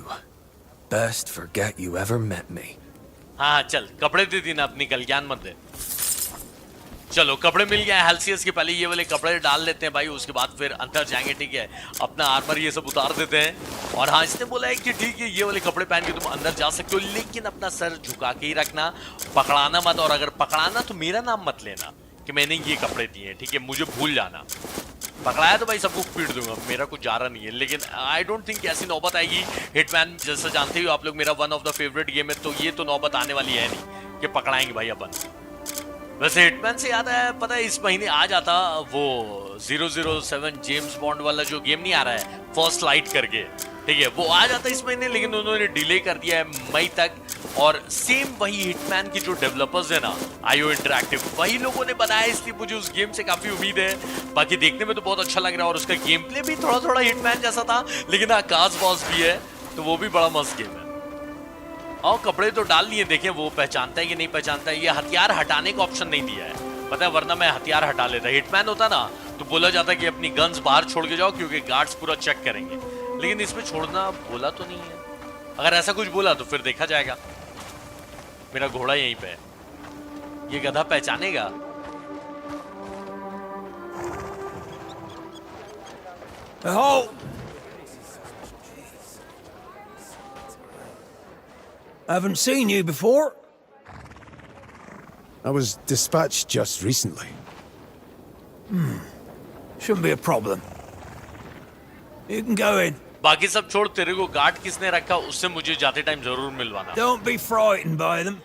Speaker 7: best forget you ever met me.
Speaker 1: हाँ चल, कपड़े दे दी ना, अपनी कल्याण मत दे। चलो कपड़े मिल गए हेल्सियस के। पहले ये वाले कपड़े डाल लेते हैं भाई, उसके बाद फिर अंदर जाएंगे। ठीक है, अपना आर्मर ये सब उतार देते हैं। और हाँ, इसने बोला है कि ठीक है, ये वाले कपड़े पहन के तुम अंदर जा सकते हो, लेकिन अपना सर झुका के ही रखना, पकड़ाना मत। और अगर पकड़ाना तो मेरा नाम मत लेना कि मैंने ये कपड़े दिए। ठीक है, मुझे भूल जाना। पकड़ाया तो भाई सबको पीट दूंगा, मेरा कुछ जा रहा नहीं है। लेकिन आई डोंट थिंक ऐसी नौबत आएगी। हिटमैन जैसा जानते हो आप लोग, मेरा one of the favourite game है, तो ये तो नौबत आने वाली है नहीं कि पकड़ाएंगे भाई अपन। वैसे हिटमैन से याद है, पता है इस महीने आ जाता वो 007 जेम्स बॉन्ड वाला जो गेम नहीं आ रहा है, फर्स्ट लाइट करके। ठीक है, वो आ जाता इस महीने, लेकिन उन्होंने डिले कर दिया है मई तक। और सेम वही हिटमैन की जो डेवलपर्स है ना, IO इंटरैक्टिव, वही लोगों ने बनाया, इसलिए मुझे उस गेम से काफी उम्मीद है। बाकी देखने में तो बहुत अच्छा लग रहा है, और उसका गेम प्ले भी थोड़ा थोड़ा हिटमैन जैसा था, लेकिन आकाश बॉस भी है, तो वो भी बड़ा मस्त गेम है। और कपड़े तो डाल लिए, देखें वो पहचानता है कि नहीं पहचानता है। ये हथियार हटाने का ऑप्शन नहीं दिया है, पता है, वरना मैं हथियार हटा लेता। हिटमैन होता ना तो बोला जाता कि अपनी गन्स बाहर छोड़ के जाओ, क्योंकि गार्ड्स पूरा चेक करेंगे। लेकिन इसमें छोड़ना बोला तो नहीं है। अगर ऐसा कुछ बोला तो फिर देखा जाएगा। मेरा घोड़ा यहीं पे है, ये गधा पहचानेगा।
Speaker 3: Haven't seen you before.
Speaker 4: I was dispatched just recently.
Speaker 3: Shouldn't be a problem. You can go in.
Speaker 1: बाकी सब छोड़, तेरे को गार्ड किसने रखा उससे मुझे जाते टाइम जरूर मिलवाना।
Speaker 3: Don't be frightened by them.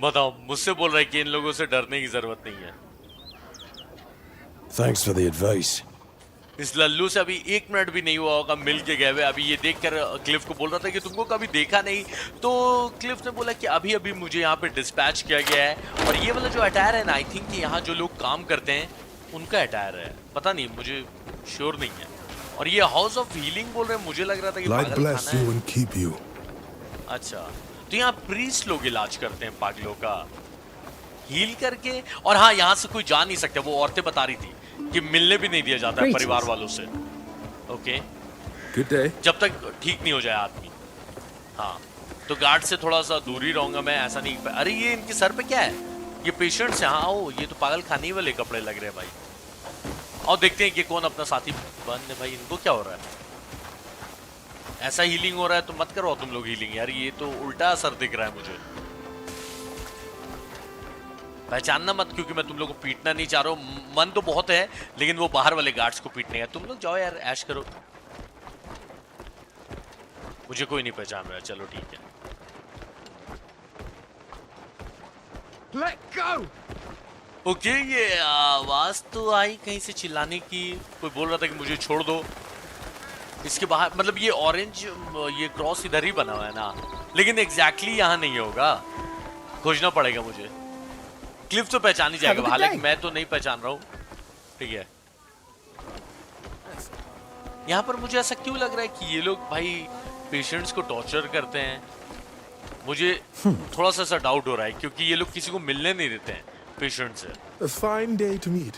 Speaker 1: बताओ, मुझसे बोल रहा है कि इन लोगों से डरने की जरूरत नहीं है।
Speaker 4: Thanks for the advice.
Speaker 1: इस लल्लू से अभी 1 मिनट भी नहीं हुआ होगा मिल के गए हुए। अभी ये देखकर क्लिफ को बोल रहा था कि तुमको कभी देखा नहीं, तो क्लिफ ने बोला कि अभी अभी मुझे यहाँ पे डिस्पैच किया गया है। और ये वाला जो अटायर है ना, आई थिंक कि यहाँ जो लोग काम करते हैं उनका अटायर है, पता नहीं, मुझे श्योर नहीं है। और ये हाउस ऑफ हीलिंग बोल रहे हैं, मुझे लग रहा था कि
Speaker 4: Light
Speaker 1: पागल
Speaker 4: bless
Speaker 1: खाना
Speaker 4: you
Speaker 1: है।
Speaker 4: and keep you.
Speaker 1: अच्छा, तो यहाँ प्रीस्ट लोग इलाज करते हैं पागलों का, हील करके। और हाँ, यहाँ से कोई जा नहीं सकता, वो औरतें बता रही थी कि मिलने भी नहीं दिया जाता है परिवार वालों से। Okay,
Speaker 5: Good day.
Speaker 1: जब तक ठीक नहीं हो जाए आदमी। हाँ, तो गार्ड से थोड़ा सा दूर ही रहूंगा मैं, ऐसा नहीं। अरे ये इनके सर पे क्या है? ये पेशेंट्स हैं। हाँ, ओ ये तो पागल खाने वाले कपड़े लग रहे हैं भाई। और देखते हैं कि कौन अपना साथी बन भाई। इनको क्या हो रहा है? ऐसा हीलिंग हो रहा है तो मत करो तुम लोग हीलिंग यार, ये तो उल्टा असर दिख रहा है मुझे। पहचानना मत, क्योंकि मैं तुम लोग को पीटना नहीं चाह रहा हूँ। मन तो बहुत है, लेकिन वो बाहर वाले गार्ड्स को पीटने हैं। तुम लोग जाओ यार, ऐश करो। मुझे कोई नहीं पहचान रहा, चलो ठीक है।
Speaker 5: Let go!
Speaker 1: ओके, ये आवाज तो आई कहीं से चिल्लाने की। कोई बोल रहा था कि मुझे छोड़ दो। इसके बाहर मतलब ये ऑरेंज, ये क्रॉस इधर ही बना हुआ है ना, लेकिन एग्जैक्टली यहाँ नहीं होगा, खोजना पड़ेगा मुझे। क्लिफ तो पहचान ही जाएगा, हालांकि मैं तो नहीं पहचान रहा हूँ। ठीक है, यहाँ पर मुझे ऐसा क्यों लग रहा है कि ये लोग भाई पेशेंट्स को टॉर्चर करते हैं? मुझे थोड़ा सा ऐसा डाउट हो रहा है, क्योंकि ये लोग किसी को मिलने नहीं देते हैं पेशेंट से।
Speaker 4: A fine day to meet.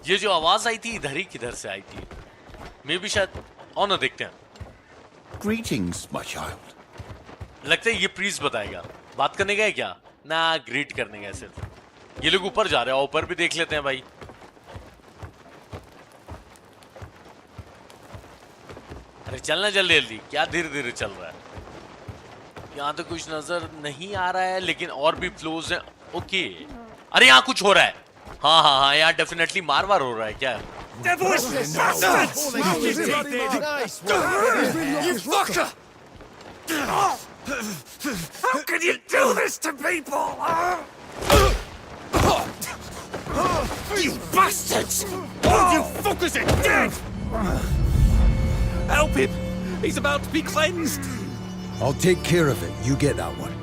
Speaker 1: ये जो आवाज आई थी इधर ही किधर से आई थी? मे भी शायद और ना, देखते हैं।
Speaker 2: Greetings, my child.
Speaker 1: लगता है ये प्रीस्ट बताएगा। बात करने का है क्या? ना, ग्रीट करने का है सिर्फ। ये लोग ऊपर जा रहे हैं, ऊपर भी देख लेते हैं भाई। अरे चलना जल्दी जल्दी, क्या धीरे धीरे चल रहा है? यहाँ तो कुछ नजर नहीं आ रहा है, लेकिन और भी फ्लोज हैं। ओके, अरे यहाँ कुछ हो रहा है। हाँ हाँ हाँ, यहाँ डेफिनेटली मार वार हो रहा है क्या?
Speaker 3: How can you do this to people? You bastards! All you fuckers are dead! Help him! He's about to be cleansed!
Speaker 4: I'll take care of it. You get that one.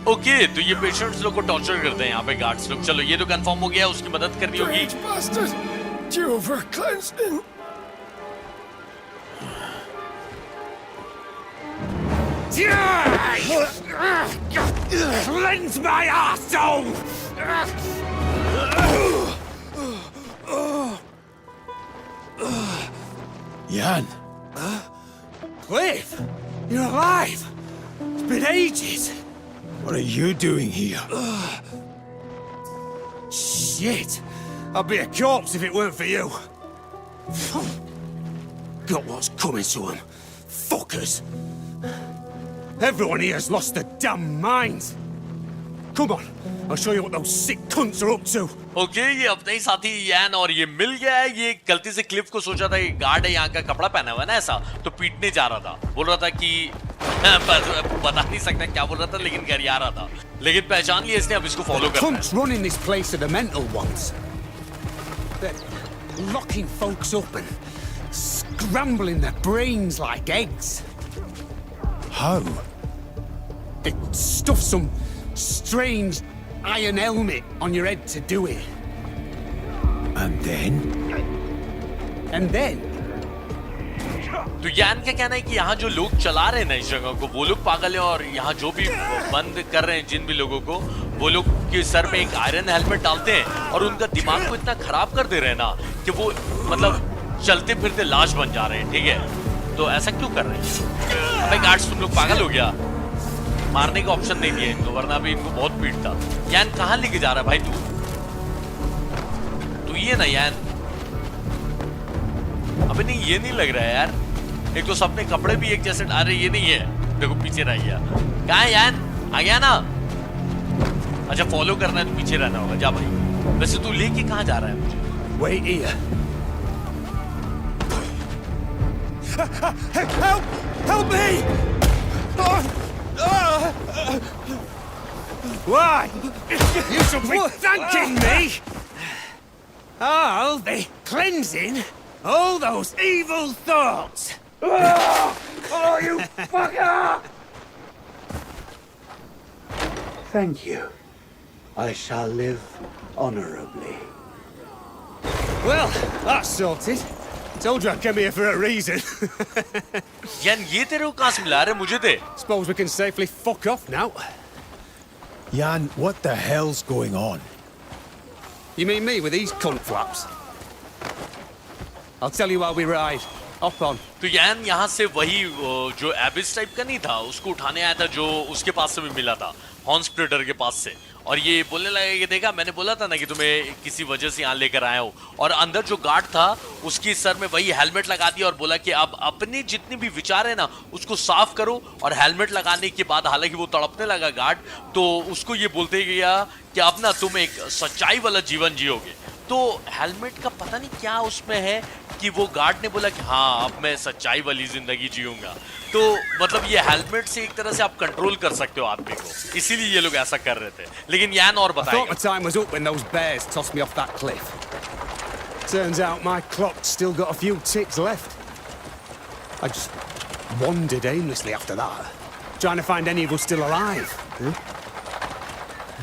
Speaker 1: Okay तो ये patients लोग को torture करते हैं यहाँ पे guards लोग। चलो ये तो कंफर्म हो गया, उसकी मदद करनी होगी।
Speaker 5: bastard! Due for cleansing.
Speaker 6: Cleanse my arsehole!
Speaker 2: Jan,
Speaker 6: Cliff! You're alive! It's been ages!
Speaker 2: what are you doing here?
Speaker 6: Shit! I'd be a corpse if it weren't for you. Got what's coming to them. Fuckers! Everyone here's lost their damn minds. Come on, I'll show you what those sick cunts are up to.
Speaker 1: Okay ये अपने ही साथी यान और ये मिल गया है। ये गलती से क्लिफ को सोचा था ये गार्ड है यहाँ का, कपड़ा पहना हुआ है ना ऐसा, तो पीटने जा रहा था। बोल रहा था कि बता नहीं सकता क्या बोल रहा था, लेकिन घर आ रहा था। लेकिन पहचान लिया इसने, अब इसको फॉलो करना है।
Speaker 2: Cunts running this place are the mental ones. They're locking folks up and scrambling their brains like eggs.
Speaker 4: How?
Speaker 2: They stuff some strange iron helmet on your head to do it.
Speaker 4: And then?
Speaker 2: And then,
Speaker 1: तो यान का कहना है कि यहाँ जो लोग चला रहे हैं ना इस जगह को, वो लोग पागल हैं, और यहाँ जो भी बंद कर रहे हैं जिन भी लोगों को, वो लोग के सर में एक आयरन हेलमेट डालते हैं और उनका दिमाग को इतना खराब कर दे रहे हैं ना कि वो मतलब चलते फिरते लाश बन जा रहे हैं। ठीक है, तो ऐसा क्यों कर रहे हैं? अबे गार्ड्स तुम लोग पागल हो गया, मारने का ऑप्शन नहीं दिया इनको, वरना भी इनको बहुत पीटता। यान कहाँ लेके जा रहा है भाई तू ये ना यान। अबे नहीं ये नहीं लग रहा है यार, एक तो सबने कपड़े भी एक जैसे, अरे ये नहीं है, देखो पीछे रह गया। कहाँ है यान? आ गया ना? अच्छा फॉलो करना है तो पीछे रहना होगा, जा भाई। वैसे तू लेके कहाँ जा रहा है मुझे?
Speaker 2: wait here.
Speaker 6: Help me! Why? You should be thanking me! I'll be cleansing all those evil thoughts! Oh, you fucker!
Speaker 2: Thank you. I shall live honorably.
Speaker 6: Well, that's sorted. Told you I came here for a reason.
Speaker 1: यान ये तेरे को कहाँ से मिला रहे? मुझे दे।
Speaker 6: Suppose we can safely fuck off now.
Speaker 4: Jan, what the hell's going on?
Speaker 6: You mean me with these cunt flaps? I'll tell you while we ride. Hop on.
Speaker 1: तो यान यहाँ से वही जो एबिस टाइप का नहीं था, उसको उठाने आया था जो उसके पास से भी मिला था, हॉर्न स्प्लिटर के पास से। और ये बोलने लगा कि देखा मैंने बोला था ना कि तुम्हें किसी वजह से यहाँ लेकर आया हो। और अंदर जो गार्ड था उसके सर में वही हेलमेट लगा दिया और बोला कि अब अपने जितने भी विचार है ना उसको साफ करो। और हेलमेट लगाने के बाद हालांकि वो तड़पने लगा गार्ड, तो उसको ये बोलते गया कि अब ना तुम एक सच्चाई वाला जीवन जियोगे। तो हेलमेट का पता नहीं क्या उसमें है कि वो गार्ड ने बोला कि हाँ अब मैं सच्चाई वाली जिंदगी जीऊंगा। तो मतलब ये हेलमेट से एक तरह से आप कंट्रोल कर सकते हो आदमी को, इसीलिए ये लोग ऐसा कर रहे थे। लेकिन यान और
Speaker 6: I thought
Speaker 1: बताएगा।
Speaker 6: my time was up when those bears tossed me off that cliff. Turns out my clock's still got a few ticks left. I just wandered aimlessly after that, trying to find any of us still alive.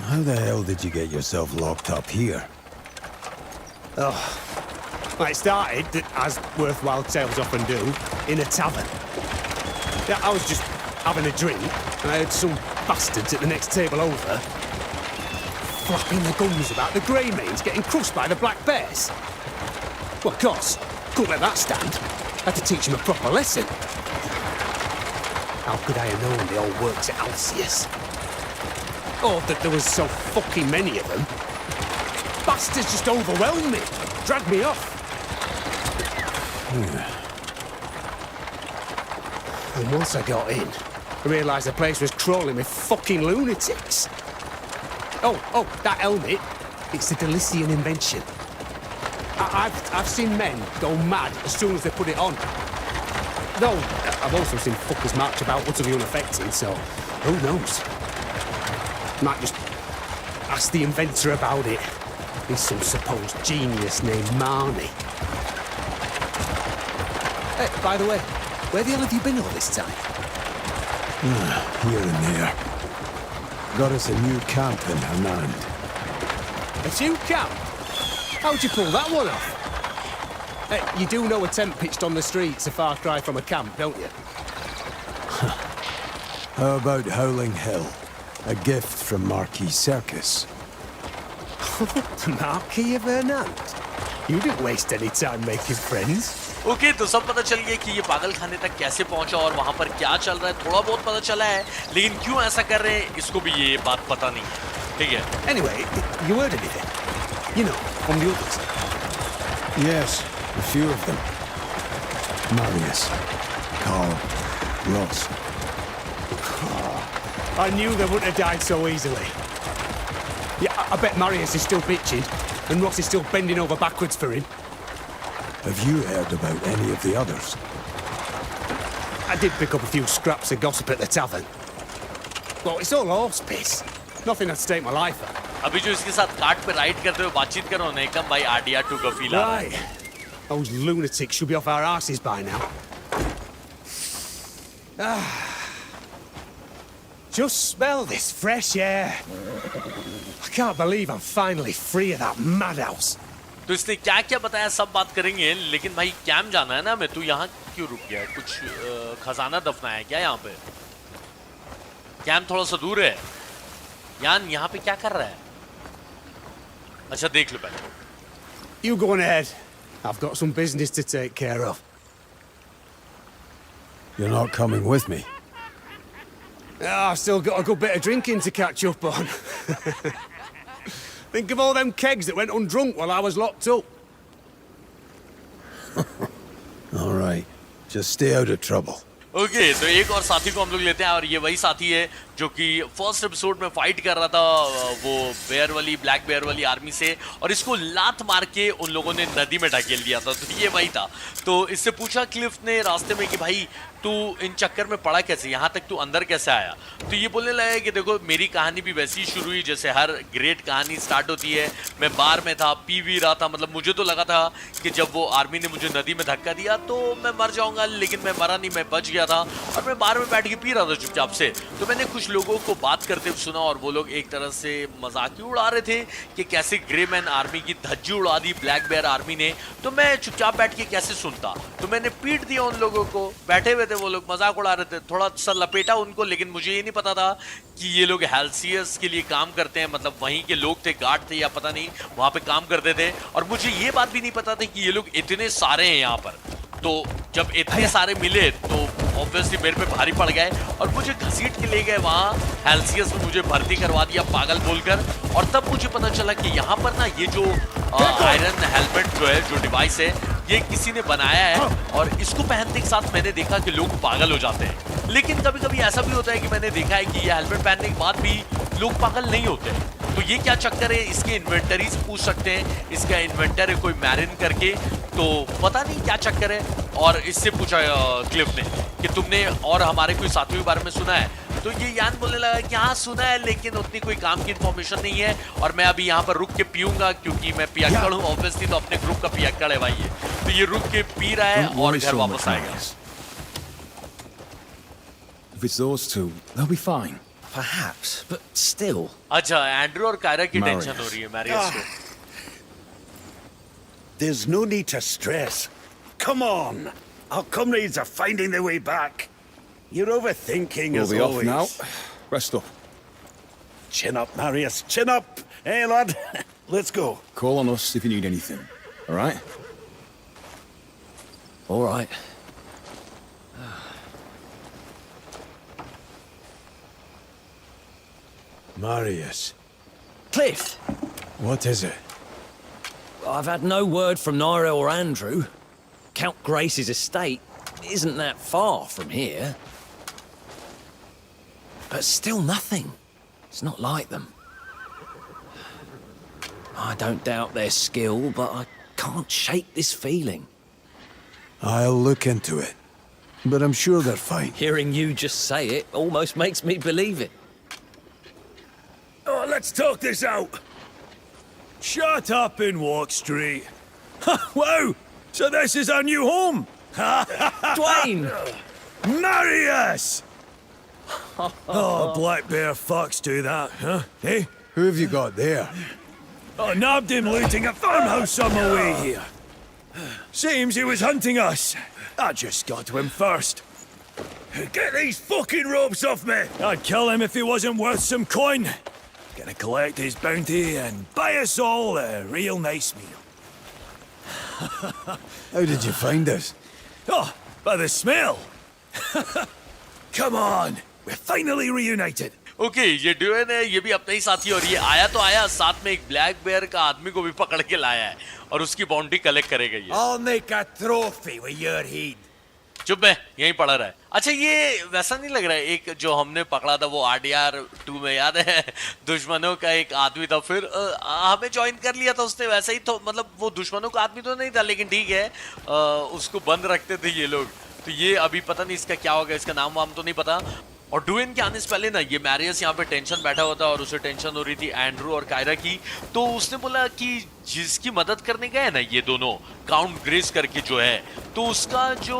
Speaker 4: How the hell did you get yourself locked up here?
Speaker 6: Well, it started, as worthwhile tales often do, in a tavern. Yeah, I was just having a drink, and I heard some bastards at the next table over flapping their guns about the Greymanes getting crushed by the Black Bears. Well, of course, couldn't let that stand. Had to teach them a proper lesson. How could I have known they all worked at Alcius? Or that there was so fucking many of them. Bastards just overwhelmed me, dragged me off. And once I got in, I realised the place was crawling with fucking lunatics. Oh, that helmet, it's a Delician invention. I've seen men go mad as soon as they put it on. Though, I've also seen fuckers march about utterly unaffected, so who knows? Might just ask the inventor about it. He's some supposed genius named Marnie. Hey, by the way, where the hell have you been all this time?
Speaker 4: Here and there. got us a new camp in Hernand.
Speaker 6: A new camp? How'd you pull that one off? Hey, you do know a tent pitched on the street's a far cry from a camp, don't you?
Speaker 4: How about Howling Hill? A gift from Marquis Circus.
Speaker 6: The Marquis of Hernand? You didn't waste any time making friends.
Speaker 1: Okay तो सब पता चल गया कि ये पागल खाने तक कैसे पहुंचा और वहां पर क्या चल रहा है, थोड़ा बहुत पता चला है, लेकिन क्यों ऐसा कर रहे हैं इसको भी ये बात पता नहीं है, ठीक है?
Speaker 6: Anyway, you heard anything? You know, from the others?
Speaker 4: Yes, a few of them. Marius, Carl, Ross.
Speaker 6: I knew they wouldn't have died so easily. Yeah, I bet Marius is still bitching, and Ross is still bending over backwards for him.
Speaker 4: Have you heard about any of the others?
Speaker 6: I did pick up a few scraps of gossip at the tavern. Well, it's all horse piss. Nothing I'd stake my life on.
Speaker 1: अभी जो इसके साथ cart पे ride करते हुए बातचीत कर रहा हूँ ना, एकदम भाई आडिया टू का फील आ रहा है।
Speaker 6: Right. Those lunatics should be off our asses by now. Just smell this fresh air. I can't believe I'm finally free of that madhouse.
Speaker 1: तो इसने क्या क्या बताया सब बात करेंगे, लेकिन भाई कैंप जाना है ना हमें। तू यहाँ क्यों रुक गया? कुछ खजाना दफना है क्या यहाँ पे? कैंप थोड़ा सा दूर है। यान यहाँ पे क्या कर रहा है? अच्छा देख लो पहले।
Speaker 6: You go on ahead. I've got some business to take care of.
Speaker 4: You're not coming with me.
Speaker 6: I've still got a good bit of drinking to catch up on. Think of all them kegs that went undrunk while I was locked up.
Speaker 4: All right, just stay out of trouble.
Speaker 1: Okay तो एक और साथी को हम लोग लेते हैं और ये वही साथी है जो कि फर्स्ट एपिसोड में फाइट कर रहा था वो बेयर वाली ब्लैक बेयर वाली आर्मी से, और इसको लात मार के उन लोगों ने नदी में ढकेल दिया था। तो ये वही था। तो इससे पूछा क्लिफ ने रास्ते में कि भाई तू इन चक्कर में पड़ा कैसे, यहाँ तक तू अंदर कैसे आया? तो ये बोलने लगा कि देखो मेरी कहानी भी वैसी ही शुरू हुई जैसे हर ग्रेट कहानी स्टार्ट होती है। मैं बार में था, पी भी रहा था, मतलब मुझे तो लगा था कि जब वो आर्मी ने मुझे नदी में धक्का दिया तो मैं मर जाऊंगा, लेकिन मैं मरा नहीं, मैं बच गया था और मैं बार में बैठ के पी रहा था चुपचाप से। तो मैंने कुछ लोगों को बात करते हुए सुना और वो लोग एक तरह से मजाक ही उड़ा रहे थे कि कैसे ग्रे मैन आर्मी की धज्जी उड़ा दी ब्लैक बेयर आर्मी ने। तो मैं चुपचाप बैठ के कैसे सुनता, तो मैंने पीट दिया उन लोगों को। बैठे हुए थे वो लोग, मजाक उड़ा रहे थे, थोड़ा सा लपेटा उनको, लेकिन मुझे ये नहीं पता था कि ये लोग हेल्सियस के लिए काम करते हैं, मतलब वहीं के लोग थे, गार्ड थे या पता नहीं वहां पे काम करते थे। और मुझे ये बात भी नहीं पता था कि ये लोग इतने सारे हैं यहाँ पर। तो जब इतने सारे मिले तो ऑब्वियसली मेरे पे भारी पड़ गए और मुझे घसीट के ले गए वहाँ हेल्सियस में, मुझे भर्ती करवा दिया पागल बोलकर। और तब मुझे पता चला कि यहाँ पर ना ये जो आयरन हेलमेट जो है, जो डिवाइस है, ये किसी ने बनाया है और इसको पहनने के साथ मैंने देखा कि लोग पागल हो जाते हैं। लेकिन कभी कभी ऐसा भी होता है कि मैंने देखा है कि ये हेलमेट पहनने के बाद भी लोग पागल नहीं होते। तो ये क्या चक्कर है? इसके इन्वेंटरीज पूछ सकते हैं, इसका इन्वेंटर है कोई मैरिन करके, तो पता नहीं क्या चक्कर है। और इससे पूछा क्लिफ ने कि तुमने और हमारे कोई साथियों के बारे में सुना है? तो ये यान बोलने लगा कि हाँ सुना है, लेकिन उतनी कोई काम की इन्फॉर्मेशन नहीं है और मैं अभी यहाँ पर रुक के पीऊंगा क्योंकि मैं पियक्कड़ हूँ ऑब्वियसली, तो अपने ग्रुप का पियक्कड़ है भाई ये। तो ये रुक के पी रहा है और घर वापस आएगा।
Speaker 5: If it's those two, they'll be fine.
Speaker 3: Perhaps, but still.
Speaker 1: अच्छा एंड्रू और कायरा की
Speaker 5: Marius.
Speaker 1: टेंशन हो रही है मैरियस को।
Speaker 10: There's no need to stress. Come on. Our comrades are finding their way back. You're overthinking
Speaker 5: We'll
Speaker 10: as
Speaker 5: be
Speaker 10: always.
Speaker 5: off now. Rest up.
Speaker 10: Chin up, Marius. Chin up. Hey, lad. Let's go.
Speaker 5: Call on us if you need anything. All right?
Speaker 3: All right.
Speaker 4: Marius,
Speaker 3: Cliff!
Speaker 4: what is it?
Speaker 3: I've had no word from Naira or Andrew. Count Grace's estate isn't that far from here. But still nothing. It's not like them. I don't doubt their skill, but I can't shake this feeling.
Speaker 4: I'll look into it, but I'm sure they're fine.
Speaker 3: Hearing you just say it almost makes me believe it.
Speaker 10: Oh, let's talk this out.
Speaker 5: Shut up and walk straight. Wow! So this is our new home!
Speaker 3: Dwayne!
Speaker 10: Marius!
Speaker 5: Oh, black bear fucks do that, huh? Eh?
Speaker 4: Who have you got there?
Speaker 5: I nabbed him looting a farmhouse on my way here. Seems he was hunting us. I just got to him first.
Speaker 10: Get these fucking ropes off me!
Speaker 5: I'd kill him if he wasn't worth some coin. Gonna collect his bounty and buy us all a real nice meal.
Speaker 4: How did you find us?
Speaker 5: Oh, by the smell. Come on, we're finally reunited.
Speaker 1: Okay ये ड्यूएन है, ये भी अपने ही साथी, और ये आया तो आया, साथ में एक ब्लैक बेयर का आदमी को भी पकड़ के लाया है और उसकी बाउंड्री कलेक्ट करेगा ये।
Speaker 10: I'll make a trophy with your head.
Speaker 1: चुप है, यहीं पड़ा रहा है। अच्छा ये वैसा नहीं लग रहा है एक जो हमने पकड़ा था वो RDR 2 में, याद है? दुश्मनों का एक आदमी था, फिर हमें ज्वाइन कर लिया था उसने, वैसा ही तो, मतलब वो दुश्मनों का आदमी तो नहीं था लेकिन ठीक है, उसको बंद रखते थे ये लोग। तो ये अभी पता नहीं इसका क्या होगा, इसका नाम वाम तो नहीं पता। और ड्यूएन के आने से पहले ना ये मैरियस यहाँ पे टेंशन बैठा हुआ था और उसे टेंशन हो रही थी एंड्रू और कायरा की। तो उसने बोला कि जिसकी मदद करने गए ना ये दोनों, काउंट ग्रेस करके जो है, तो उसका जो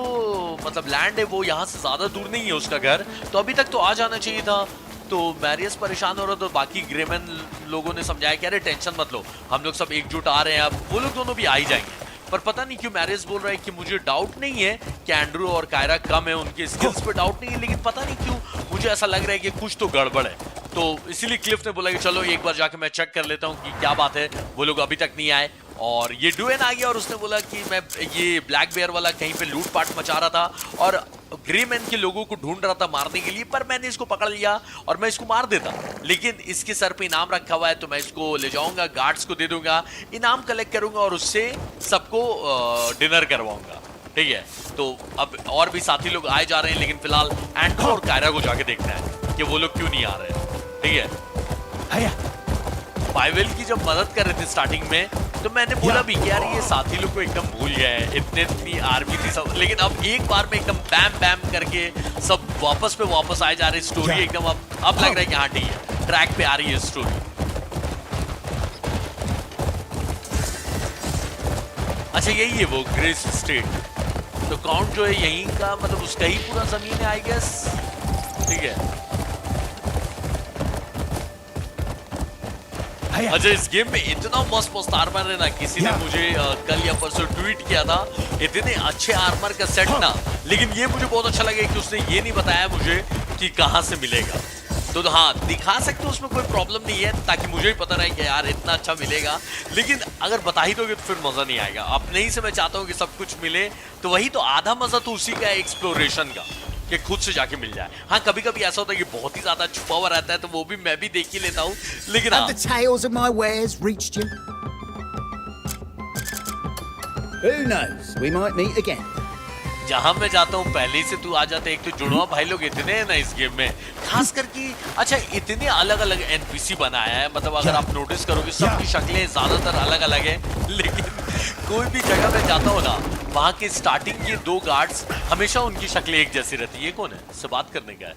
Speaker 1: मतलब लैंड है वो यहाँ से ज्यादा दूर नहीं है उसका घर, तो अभी तक तो आ जाना चाहिए था। तो मैरियस परेशान हो रहा, तो बाकी ग्रेमैन लोगों ने समझाया कि अरे टेंशन मत लो, हम लोग सब एकजुट आ रहे हैं, अब वो लोग दोनों भी आ ही जाएंगे। पर पता नहीं क्यों मैरियस बोल रहा है कि मुझे डाउट नहीं है कि एंड्रू और कायरा कम है, उनके स्किल्स पे डाउट नहीं है, लेकिन पता नहीं क्यों मुझे ऐसा लग रहा है कि कुछ तो गड़बड़ है। तो इसीलिए क्लिफ ने बोला कि चलो एक बार जाके मैं चेक कर लेता हूँ कि क्या बात है, वो लोग अभी तक नहीं आए। और ये ड्यूएन आ गया और उसने बोला कि मैं ये ब्लैक बेयर वाला कहीं पे लूटपाट मचा रहा था और ग्रे मैन के लोगों को ढूंढ रहा था मारने के लिए, पर मैंने इसको पकड़ लिया और मैं इसको मार देता, लेकिन इसके सर पे इनाम रखा हुआ है, तो मैं इसको ले जाऊंगा, गार्ड्स को दे दूंगा, इनाम कलेक्ट करूंगा और उससे सबको डिनर करवाऊंगा। ठीक है, तो अब और भी साथी लोग आए जा रहे हैं, लेकिन फिलहाल एंड्रू और कायरा को जाके देखना है कि वो लोग क्यों नहीं आ रहे हैं। ठीक है, पाइवेल की जब मदद कर रहे थे स्टार्टिंग में, तो मैंने बोला भी कि यार ये साथी लोग को एकदम भूल गए हैं, इतनी आर्मी थी सब, लेकिन अब एक बार में एकदम बैम बैम करके सब वापस पे वापस आए जा रहे, स्टोरी एकदम अब लग रहा है कि हाँ ठीक है, ट्रैक पे आ रही है स्टोरी। अच्छा यही है वो ग्रेस स्टेट, तो काउंट जो है यहीं का, मतलब उसका ही पूरा जमीन है आई गेस। ठीक है, अच्छा इस गेम में इतना मस्त मस्त आर्मर है ना, किसी ने मुझे कल या परसों ट्वीट किया था, इतने अच्छे आर्मर का सेट ना, लेकिन ये मुझे बहुत अच्छा लगा कि उसने ये नहीं बताया मुझे कि कहाँ से मिलेगा। तो हाँ दिखा सकते हो, उसमें कोई प्रॉब्लम नहीं है, ताकि मुझे भी पता रहे कि यार इतना अच्छा मिलेगा, लेकिन अगर बता ही दोगे तो फिर मजा नहीं आएगा। अपने ही से मैं चाहता हूँ कि सब कुछ मिले, तो वही तो आधा मजा तो उसी का है एक्सप्लोरेशन का, कि खुद से जाके मिल जाए। हाँ कभी कभी ऐसा होता है कि बहुत ही ज्यादा छुपा हुआ रहता है, तो वो भी मैं भी देख ही लेता हूँ, लेकिन
Speaker 2: Have the tales of my wares reached you? Who knows? We might meet again.
Speaker 1: जहां मैं जाता हूँ पहले ही से तू आ जाते। एक तो जुड़वा भाई लोग इतने हैं ना इस गेम में, खास करके अच्छा इतने अलग अलग एनपीसी बनाया है, मतलब अगर आप नोटिस करोगे सबकी शक्लें ज्यादातर अलग अलग है, लेकिन कोई भी जगह में जाता हो ना, वहां के स्टार्टिंग के 2 गार्ड्स हमेशा उनकी शक्लें एक जैसी रहती है। ये कौन है, इससे बात करने का है?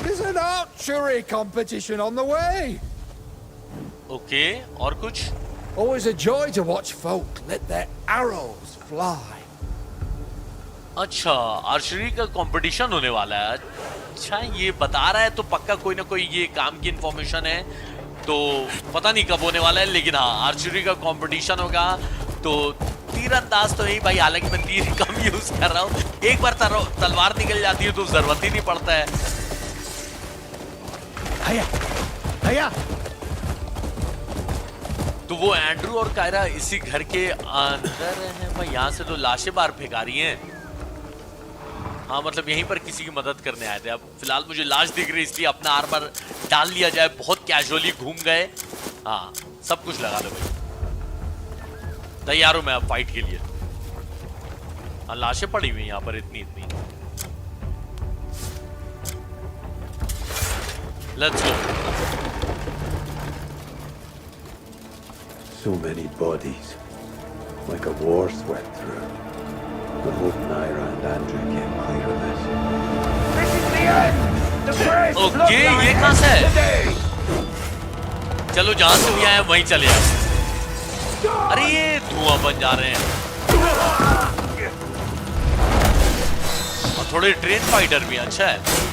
Speaker 2: There's an archery competition on the way.
Speaker 1: Okay, और कुछ?
Speaker 2: Always a joy to watch folk let their arrows fly.
Speaker 1: अच्छा आर्चरी का कंपटीशन होने वाला है। अच्छा ये बता रहा है तो पक्का कोई ना कोई ये काम की इंफॉर्मेशन है, तो पता नहीं कब होने वाला है, लेकिन हाँ आर्चरी का कंपटीशन होगा। तो तीरंदाज तो यही भाई, हालांकि मैं तीर कम यूज कर रहा हूँ, एक बार तलवार निकल जाती है तो जरूरत ही नहीं पड़ता है।
Speaker 2: Hiya! Hiya!
Speaker 1: तो वो एंड्रू और कायरा इसी घर के अंदर हैं भाई, यहाँ से तो लाशें बाहर फेंका रही हैं। हाँ मतलब यहीं पर किसी की मदद करने आए थे। अब फिलहाल मुझे लाश दिख रही, इसलिए अपना आर्मर डाल लिया जाए, बहुत कैजुअली घूम गए। हाँ सब कुछ लगा लो भाई, तैयार हूं मैं अब फाइट के लिए। हाँ लाशें पड़ी हुई यहाँ पर इतनी इतनी। Let's go.
Speaker 4: So many bodies, like a war swept through. I hope Naira and Andrew came clear of this.
Speaker 10: This is the end! The first
Speaker 1: okay ये कहाँ से है? चलो जहां से भी आए वहीं चले जाओ। अरे ये धुआं बन जा रहे हैं। थोड़े ट्रेन फाइटर भी अच्छा है।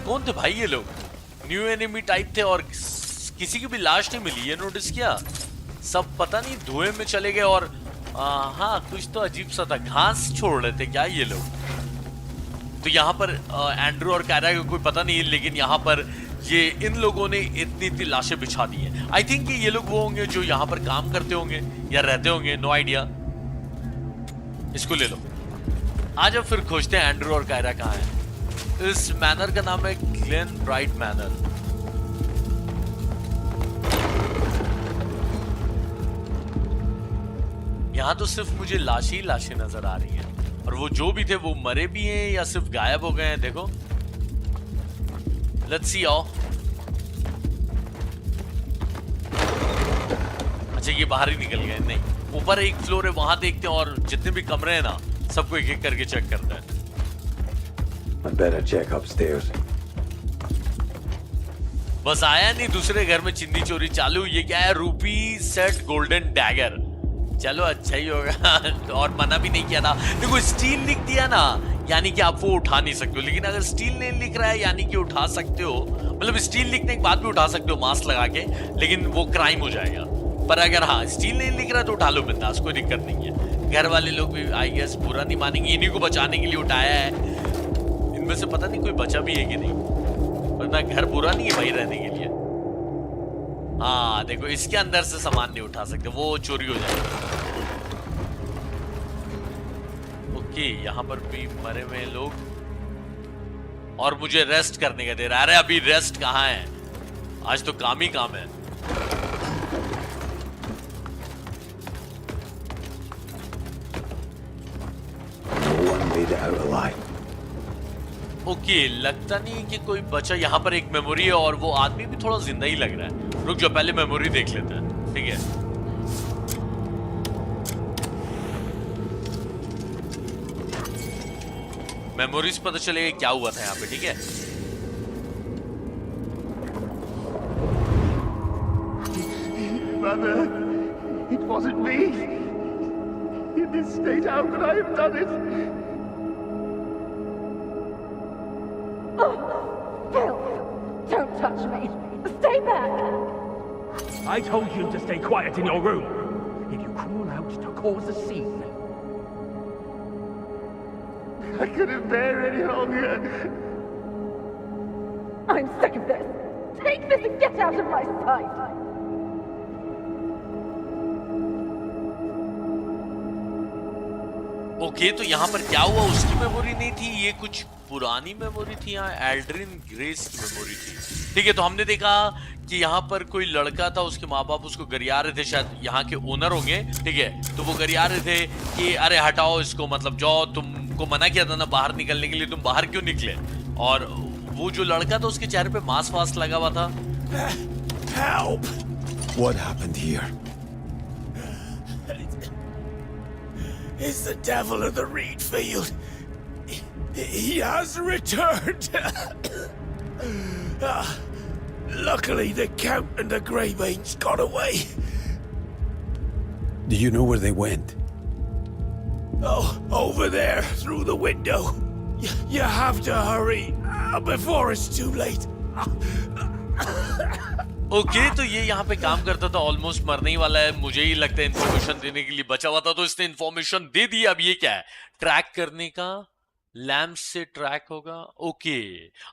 Speaker 1: कौन थे भाई ये लोग? न्यू एनिमी टाइप थे और किसी की भी लाश नहीं मिली, ये नोटिस किया? सब पता नहीं धुएं में चले गए और हाँ कुछ तो अजीब सा था, घास छोड़ रहे थे क्या ये लोग? तो यहाँ पर एंड्रू और कायरा का कोई पता नहीं, लेकिन यहाँ पर ये इन लोगों ने इतनी लाशें बिछा दी है। आई थिंक ये लोग वो होंगे जो यहाँ पर काम करते होंगे या रहते होंगे, नो आइडिया। इसको ले लो। आज अब फिर खोजते हैं एंड्रू और कायरा कहाँ है। इस मैनर का नाम है ग्लेन ब्राइट मैनर। यहाँ तो सिर्फ मुझे लाशें ही लाशें नजर आ रही हैं, और वो जो भी थे वो मरे भी हैं या सिर्फ गायब हो गए हैं। देखो, लेट्स सी। आओ। अच्छा ये बाहर ही निकल गए? नहीं, ऊपर एक फ्लोर है, वहां देखते हैं, और जितने भी कमरे हैं ना सबको एक एक करके चेक करते हैं।
Speaker 4: I'd better check upstairs.
Speaker 1: बस आया नहीं, दूसरे घर में चिंदी चोरी चालू। ये क्या है? रूपी सेट गोल्डन डैगर। चलो अच्छा ही होगा और मना भी नहीं किया था। देखो स्टील लिख दिया ना, यानी कि आप वो उठा नहीं सकते हो, लेकिन अगर स्टील नहीं लिख रहा है यानी कि उठा सकते हो। मतलब स्टील लिखने के बाद भी उठा सकते हो मास्क लगा के, लेकिन वो क्राइम हो जाएगा। पर अगर हाँ स्टील नहीं लिख रहा है तो उठा लो बिंदास, कोई दिक्कत नहीं है। घर वाले लोग भी आई गेस बुरा नहीं मानेंगे, इन्हीं को बचाने के लिए उठाया है। इनमें से पता नहीं कोई बचा भी है कि नहीं, वरना घर बुरा नहीं है भाई रहने के लिए। हाँ देखो, इसके अंदर से सामान नहीं उठा सकते, वो चोरी हो जाएगा। ओके, यहाँ पर भी मरे हुए लोग और मुझे रेस्ट करने का दे रहा है। अरे अभी रेस्ट कहाँ है? आज तो काम ही काम है। ओके, लगता नहीं कि कोई बचा। यहाँ पर एक मेमोरी है और वो आदमी भी थोड़ा जिंदा ही लग रहा है। रुक जाओ, पहले मेमोरी देख लेते हैं, ठीक है? मेमोरीज पता चलेगा क्या हुआ था यहाँ पे, ठीक है?
Speaker 11: Mother, it wasn't me. In this state, how could I have done it?
Speaker 12: Oh, Phil! Don't touch me! Stay back!
Speaker 11: I told you to stay quiet in your room. If you crawl out to cause a scene. I couldn't bear any longer.
Speaker 12: I'm sick of this. Take this and get out of my sight.
Speaker 1: Okay, तो यहाँ पर क्या हुआ? उसकी memory नहीं थी, ये कुछ पुरानी मेमोरी थी। यहाँ एल्ड्रिन ग्रेस की मेमोरी थी, ठीक है? तो हमने देखा कि यहाँ पर कोई लड़का था, उसके माँ बाप उसको गरिया रहे थे, शायद यहाँ के ओनर होंगे, ठीक है? तो वो गरिया रहे थे कि अरे हटाओ इसको, मतलब जाओ, तुमको मना किया था ना बाहर निकलने के लिए, तुम बाहर क्यों निकले? और वो जो लड़का था उसके चेहरे पे मास्क वास्क लगा हुआ था।
Speaker 10: Help! What happened here?
Speaker 5: It's the devil of the reed field. He has returned. Luckily, the Count and the Greybanes got away.
Speaker 10: Do you know where they went?
Speaker 5: Oh, over there, through the window. You have to hurry before it's too late.
Speaker 1: Okay, तो ये यहाँ पे काम करता था, almost मरने ही वाला है। मुझे ही लगता है इन्फॉर्मेशन देने के लिए बचा हुआ था, तो इसने इन्फॉर्मेशन दे दी। अब ये क्या है? ट्रैक करने का, लैम्प से ट्रैक होगा। ओके,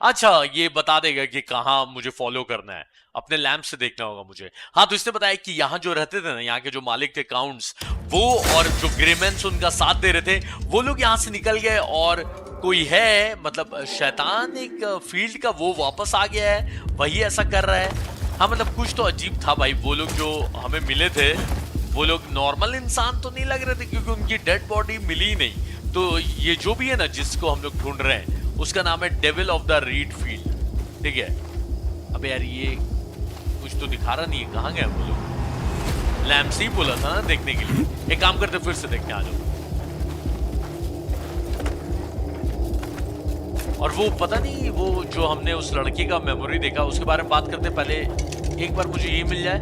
Speaker 1: अच्छा ये बता देगा कि कहाँ मुझे फॉलो करना है, अपने लैम्प से देखना होगा मुझे। हाँ, तो इसने बताया कि यहाँ जो रहते थे ना, यहाँ के जो मालिक थे काउंट्स, वो और जो ग्रेमेंस उनका साथ दे रहे थे, वो लोग यहाँ से निकल गए। और कोई है, मतलब शैतान एक फील्ड का, वो वापस आ गया है, वही ऐसा कर रहा है। हाँ, मतलब कुछ तो अजीब था भाई। वो लोग जो हमें मिले थे, वो लोग नॉर्मल इंसान तो नहीं लग रहे थे, क्योंकि उनकी डेड बॉडी मिली ही नहीं। तो ये जो भी है ना जिसको हम लोग ढूंढ रहे हैं उसका नाम है devil of the read field, ठीक है। अबे यार ये कुछ तो दिखा रहा नहीं है, कहाँ गए वो लोग? लैम्प से ही बोला था ना देखने के लिए। एक काम करते फिर से देखते आ जाओ। और वो पता नहीं वो जो हमने उस लड़की का मेमोरी देखा उसके बारे में बात करते पहले एक बार मुझे ये मिल जाए।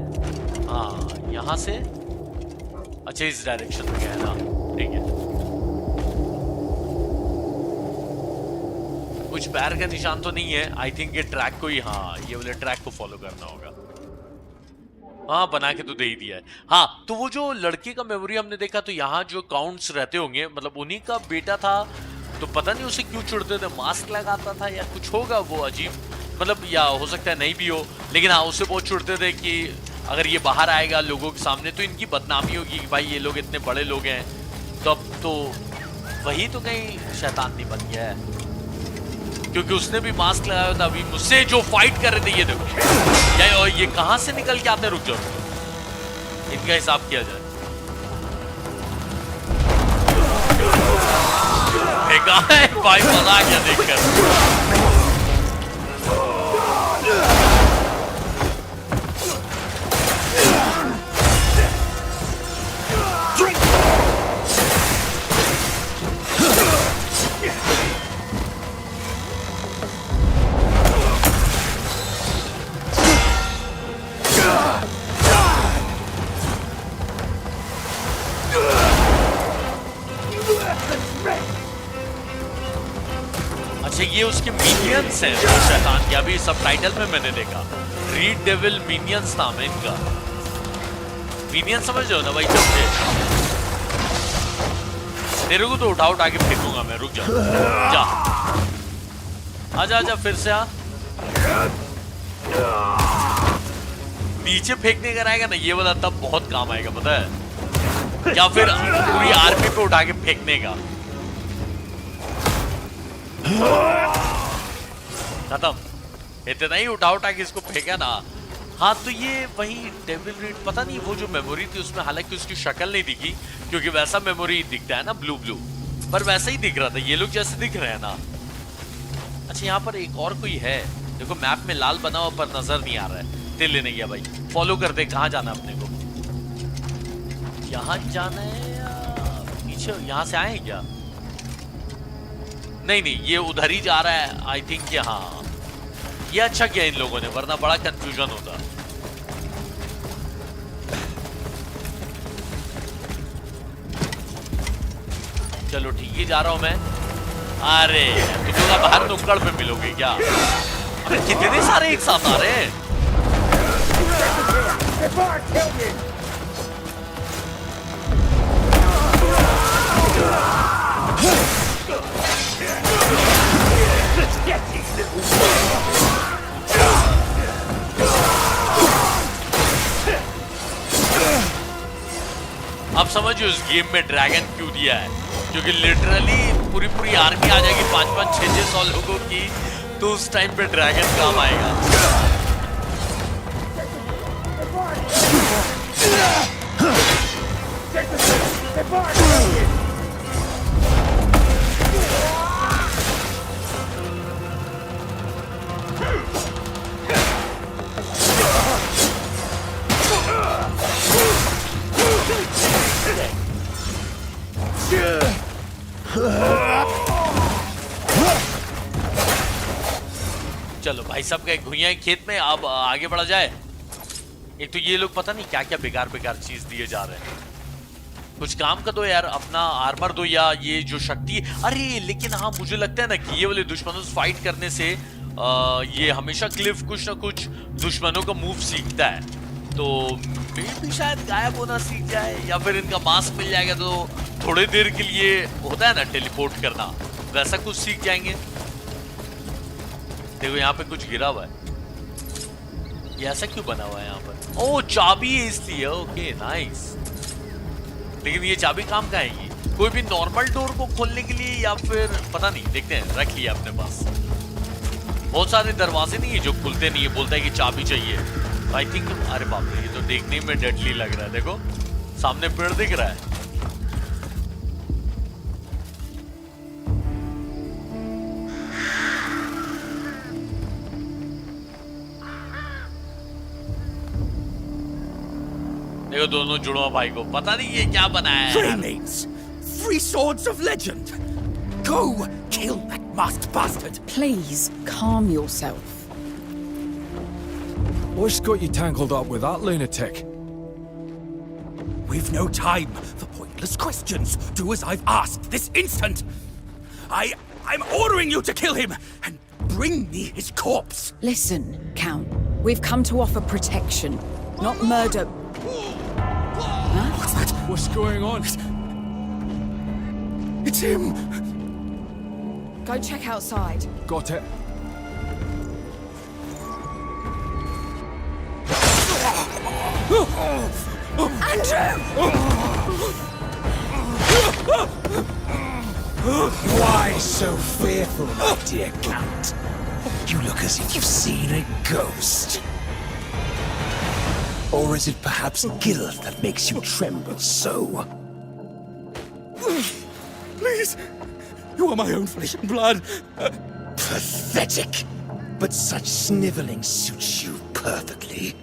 Speaker 1: हाँ यहाँ से, अच्छा इस डायरेक्शन में गया ना, ठीक है। कुछ पैर का निशान तो नहीं है, आई थिंक ये ट्रैक को ही, हाँ ये वाले ट्रैक को फॉलो करना होगा। हाँ बना के तो दे ही दिया है। हाँ तो वो जो लड़की का मेमोरी हमने देखा तो यहाँ जो काउंट्स रहते होंगे मतलब उन्हीं का बेटा था, तो पता नहीं उसे क्यों चिढ़ते थे, मास्क लगाता था या कुछ होगा वो अजीब, मतलब या हो सकता है नहीं भी हो, लेकिन हाँ उससे बहुत चिढ़ते थे कि अगर ये बाहर आएगा लोगों के सामने तो इनकी बदनामी होगी कि भाई ये लोग इतने बड़े लोग हैं। तो अब तो वही तो कहीं शैतान नहीं बन गया है, क्योंकि उसने भी मास्क लगाया था। अभी मुझसे जो फाइट कर रहे थे ये देखो, ये कहां से निकल के आते, रुक जाओ इनका हिसाब किया जाए। भाई मजा आ गया देखकर। अच्छा ये उसके मिनियंस हैं वो शैतान के, अभी सबटाइटल में मैंने देखा रीड डेविल मिनियंस नाम है इनका। मिनियंस समझ रहे हो ना भाई, चमचे तेरे को तो उठा के फेंकूंगा मैं, रुक जा जा, आजा आजा फिर से आ। नीचे फेंकने का रहेगा ना ये वाला तब बहुत काम आएगा पता है, या फिर पूरी आर्मी पे उठा के फेंकने का। खत्म, इतना ही उठा के इसको फेंका ना। हाँ तो ये वही डेविल रीड, पता नहीं वो जो मेमोरी थी उसमें हालांकि उसकी शक्ल नहीं दिखी क्योंकि वैसा मेमोरी दिखता है ना ब्लू ब्लू, पर वैसा ही दिख रहा था ये लोग जैसे दिख रहे हैं ना। अच्छा यहाँ पर एक और कोई है, देखो मैप में लाल बना हुआ पर नजर नहीं आ रहा है। तेल लेने गया भाई, फॉलो कर दे कहाँ जाना अपने को, यहाँ जाना है या पीछे, यहाँ से आए क्या? नहीं नहीं ये उधर ही जा रहा है आई थिंक। हाँ ये अच्छा किया इन लोगों ने, वरना बड़ा कंफ्यूजन होता। चलो ठीक ही जा रहा हूं मैं। अरे तुम लोग बाहर नुक्कड़ पे मिलोगे क्या? अरे कितने सारे एक साथ आ रहे हैं। अब समझो इस गेम में ड्रैगन क्यों दिया है, क्योंकि लिटरली पूरी आर्मी आ जाएगी 5-5, 6-6 लोगों की, तो उस टाइम पे ड्रैगन काम आएगा। चलो भाई सब गए घुइयां खेत में, अब आगे बढ़ा जाए। एक तो ये लोग पता नहीं क्या क्या बेकार चीज दिए जा रहे हैं, कुछ काम का दो यार, अपना आर्मर दो या ये जो शक्ति। अरे लेकिन हाँ मुझे लगता है ना कि ये वाले दुश्मनों से फाइट करने से ये हमेशा क्लिफ कुछ ना कुछ दुश्मनों का मूव सीखता है, तो भी शायद गायब होना सीख जाए या फिर इनका मास्क मिल जाएगा तो थोड़ी देर के लिए होता है ना टेलीपोर्ट करना, वैसा कुछ सीख जाएंगे। देखो यहाँ पे कुछ गिरा हुआ है, ये ऐसा क्यों बना हुआ है यहाँ पर? ओह चाबी है इसलिए, ओके नाइस। लेकिन ये चाबी काम का है? ये कोई भी नॉर्मल डोर को खोलने के लिए या फिर पता नहीं, देखते हैं, रख लिया अपने पास। बहुत सारे दरवाजे नहीं है जो खुलते नहीं है, बोलता है कि चाबी चाहिए। आई थिंक अरे बाप रे ये तो देखने में डेडली लग रहा है। देखो सामने पेड़ दिख रहा है, ये दोनों जुड़वा भाई को पता नहीं ये क्या बनाया है।
Speaker 5: Three mates, 3 swords of legend. Go kill that masked bastard.
Speaker 13: Please, calm yourself.
Speaker 14: What's got you tangled up with that lunatic?
Speaker 5: We've no time for pointless questions. Do as I've asked this instant. I'm ordering you to kill him and bring me his corpse.
Speaker 13: Listen, Count. We've come to offer protection, not murder. Huh?
Speaker 5: What's that?
Speaker 14: What's going on?
Speaker 5: It's him.
Speaker 13: Go check outside.
Speaker 14: Got it.
Speaker 6: Why so fearful, my dear Count? You look as if you've seen a ghost. Or is it perhaps guilt that makes you tremble so?
Speaker 5: Please. You are my own flesh and blood.
Speaker 6: Pathetic. But such sniveling suits you perfectly.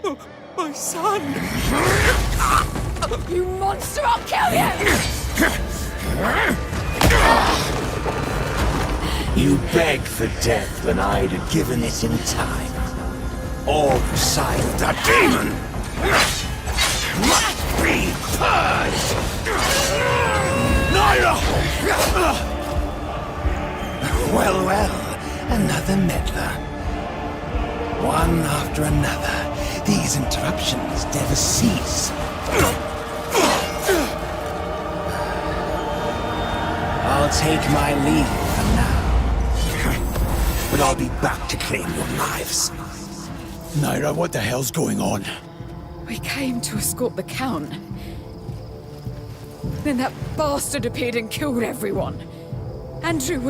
Speaker 5: Oh, my son!
Speaker 8: You monster, I'll kill you!
Speaker 6: You begged for death when I'd have given it in time. All the side of that demon must be purged! Naira! Well, another meddler. One after another, these interruptions never cease. I'll take my leave for now. But I'll be back to claim your lives. Naira, what the hell's going on?
Speaker 13: We came to escort the Count. Then that bastard appeared and killed everyone. Andrew!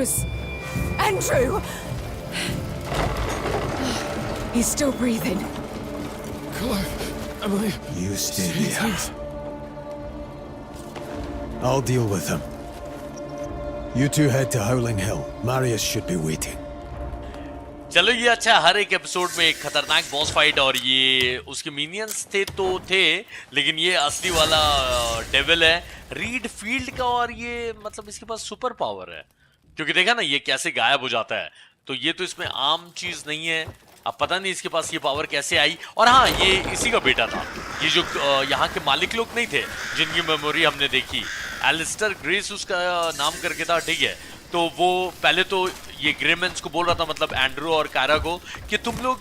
Speaker 13: He's still breathing.
Speaker 14: Clive, Emily.
Speaker 7: You stay here. I'll deal with him. You two head to Howling Hill. Marius should be waiting.
Speaker 1: चलो ये अच्छा, हर एक episode में एक खतरनाक boss fight, और ये उसके मिनियंस थे, लेकिन ये असली वाला डेविल है रीड फील्ड का, और ये मतलब इसके पास सुपर पावर है, क्योंकि देखा ना ये कैसे गायब हो जाता है। तो ये तो इसमें आम चीज नहीं है, अब पता नहीं इसके पास ये पावर कैसे आई। और हाँ, ये इसी का बेटा था, ये जो यहाँ के मालिक लोग नहीं थे जिनकी मेमोरी हमने देखी, एलिस्टर ग्रेस उसका नाम करके था, ठीक है। तो वो पहले तो ये ग्रेमेंस को बोल रहा था, मतलब एंड्रू और कायरा को, कि तुम लोग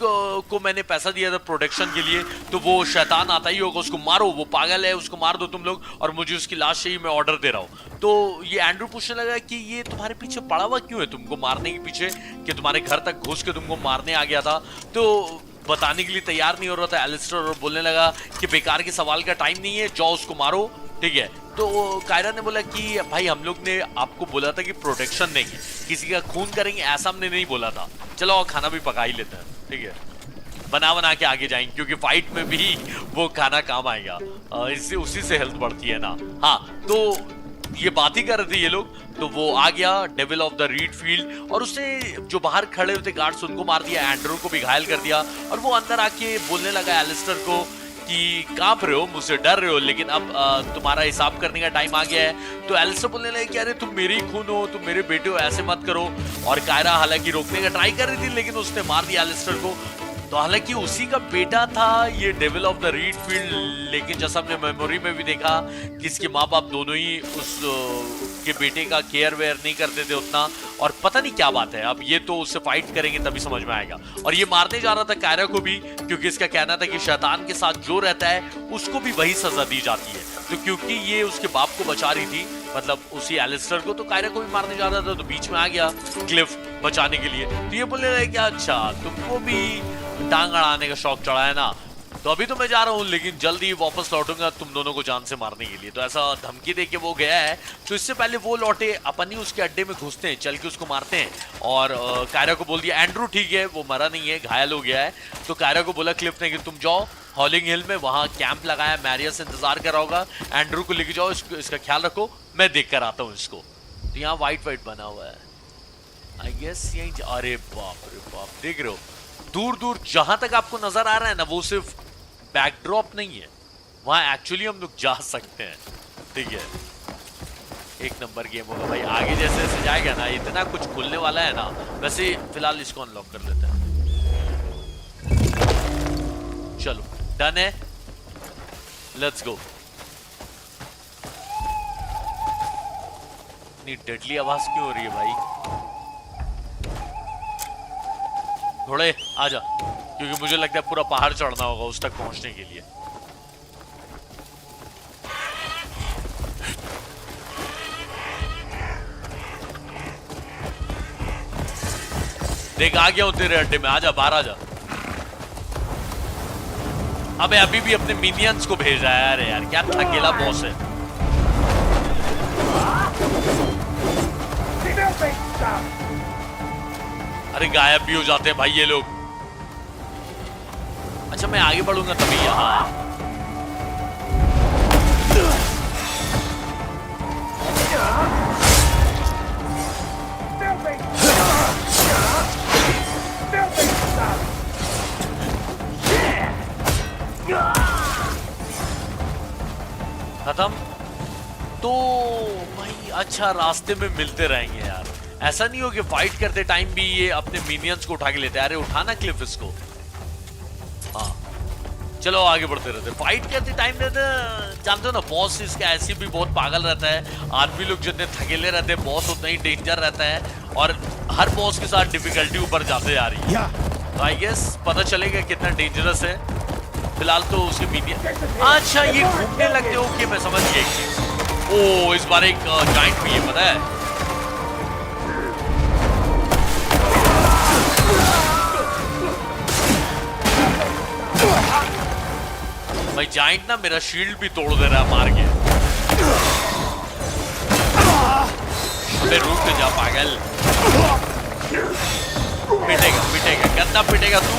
Speaker 1: को मैंने पैसा दिया था प्रोटेक्शन के लिए, तो वो शैतान आता ही होगा, उसको मारो, वो पागल है, उसको मार दो तुम लोग, और मुझे उसकी लाश चाहिए, मैं ऑर्डर दे रहा हूँ। तो ये एंड्रू पूछने लगा कि ये तुम्हारे पीछे पड़ा हुआ क्यों है, तुमको मारने के पीछे, कि तुम्हारे घर तक घुस के तुमको मारने आ गया था। तो बताने के लिए तैयार नहीं हो रहा था एलिस्टर, और बोलने लगा कि बेकार के सवाल का टाइम नहीं है, जाओ उसको मारो, ठीक है। तो कायरा ने बोला कि भाई हम लोग ने आपको बोला था कि प्रोटेक्शन देंगे, किसी का खून करेंगे ऐसा हमने नहीं बोला था, चलो और खाना भी पका ही लेते हैं, ठीक है, बना के आगे जाएंगे, क्योंकि फाइट में भी वो खाना काम आएगा, इससे उसी से हेल्थ बढ़ती है ना। हाँ, तो ये बात ही कर रहे थे ये लोग, तो वो आ गया devil of the read field, और उसने जो बाहर खड़े हुए थे गार्ड्स उनको मार दिया, एंड्रू को भी घायल कर दिया, और वो अंदर आके बोलने लगा एलिस्टर को कि कांप रहे हो, मुझसे डर रहे हो, लेकिन अब तुम्हारा हिसाब करने का टाइम आ गया है। तो एलिस्टर बोलने लगे कि अरे तुम मेरे ही खून हो, तुम मेरे बेटे हो, ऐसे मत करो। और कायरा हालांकि रोकने का ट्राई कर रही थी, लेकिन उसने मार दिया एलिस्टर को। तो हालांकि उसी का बेटा था ये devil of the read field, लेकिन जैसा हमने मेमोरी में भी देखा कि इसके माँ बाप दोनों ही उस के बेटे का केयर वेयर नहीं करते थे उतना, और पता नहीं क्या बात है। अब ये तो उससे फाइट करेंगे तभी समझ में आएगा। और ये मारने जा रहा था कायरा को भी, क्योंकि इसका कहना था कि शैतान के साथ जो रहता है उसको भी वही सजा दी जाती है। तो क्योंकि ये उसके बाप को बचा रही थी, मतलब उसी एलिस्टर को, तो कायरा को भी मारने जा रहा था, तो बीच में आ गया क्लिफ बचाने के लिए। तो ये बोलने लगे कि अच्छा तुमको भी टांग अड़ाने का शौक चढ़ा है ना, तो अभी तो मैं जा रहा हूँ, लेकिन जल्दी वापस लौटूंगा तुम दोनों को जान से मारने के लिए। तो ऐसा धमकी दे के वो गया है। तो इससे पहले वो लौटे, अपन ही उसके अड्डे में घुसते हैं, चल के उसको मारते हैं, और कायरा को बोल दिया एंड्रू ठीक है, वो मरा नहीं है, घायल हो गया है। तो कायरा को बोला क्लिफ ने कि तुम जाओ हॉलिंग हिल में, वहाँ कैंप लगाया, मैरियस इंतजार कर रहा होगा, एंड्रू को लेके जाओ, इसका ख्याल रखो, मैं देख कर आता हूँ इसको। तो यहाँ वाइट बना हुआ है, आई गेस यही। अरे बाप रे बाप, देख रहे हो दूर दूर जहां तक आपको नजर आ रहा है ना, वो सिर्फ बैकड्रॉप नहीं है, वहां एक्चुअली हम लोग जा सकते हैं। ठीक है, एक नंबर गेम होगा भाई। आगे जैसे जैसे जाएगा ना, इतना कुछ खुलने वाला है ना। वैसे फिलहाल इसको अनलॉक कर लेते हैं। चलो डन है, लेट्स गो। इतनी डेडली आवाज क्यों हो रही है भाई? थोड़े आजा, क्योंकि मुझे लगता है पूरा पहाड़ चढ़ना होगा उस तक पहुंचने के लिए। देख आ गया हूं तेरे अड्डे में, आजा बाहर आजा। अबे अभी भी अपने मिनियंस को भेज रहा है। अरे यार क्या अकेला बॉस है। अरे गायब भी हो जाते हैं भाई ये लोग। अच्छा मैं आगे बढ़ूंगा तभी। यहाँ खत्म तो भाई अच्छा रास्ते में मिलते रहेंगे यार। ऐसा नहीं हो कि फाइट करते टाइम भी ये अपने मिनियंस को उठा के लेते हैं। अरे उठाना क्लिफ इसको। हाँ चलो आगे बढ़ते रहते। फाइट करते टाइम रहते, जानते हो ना बॉस इसका ऐसी भी बहुत पागल रहता है। आदमी लोग जितने थकेले रहते हैं बॉस उतना ही डेंजर रहता है। और हर बॉस के साथ डिफिकल्टी ऊपर जाते जा रही है। तो आई गेस पता चलेगा कितना डेंजरस है। फिलहाल तो उसके मिनियन। अच्छा ये घूमने लगते हो कि मैं समझ गया एक चीज। ओ इस बार एक जाइंट भी है पता है। भाई जाइंट ना मेरा शील्ड भी तोड़ दे रहा है मार के। अबे रुक जा पागल। पिटेगा पिटेगा गंदा पिटेगा तू।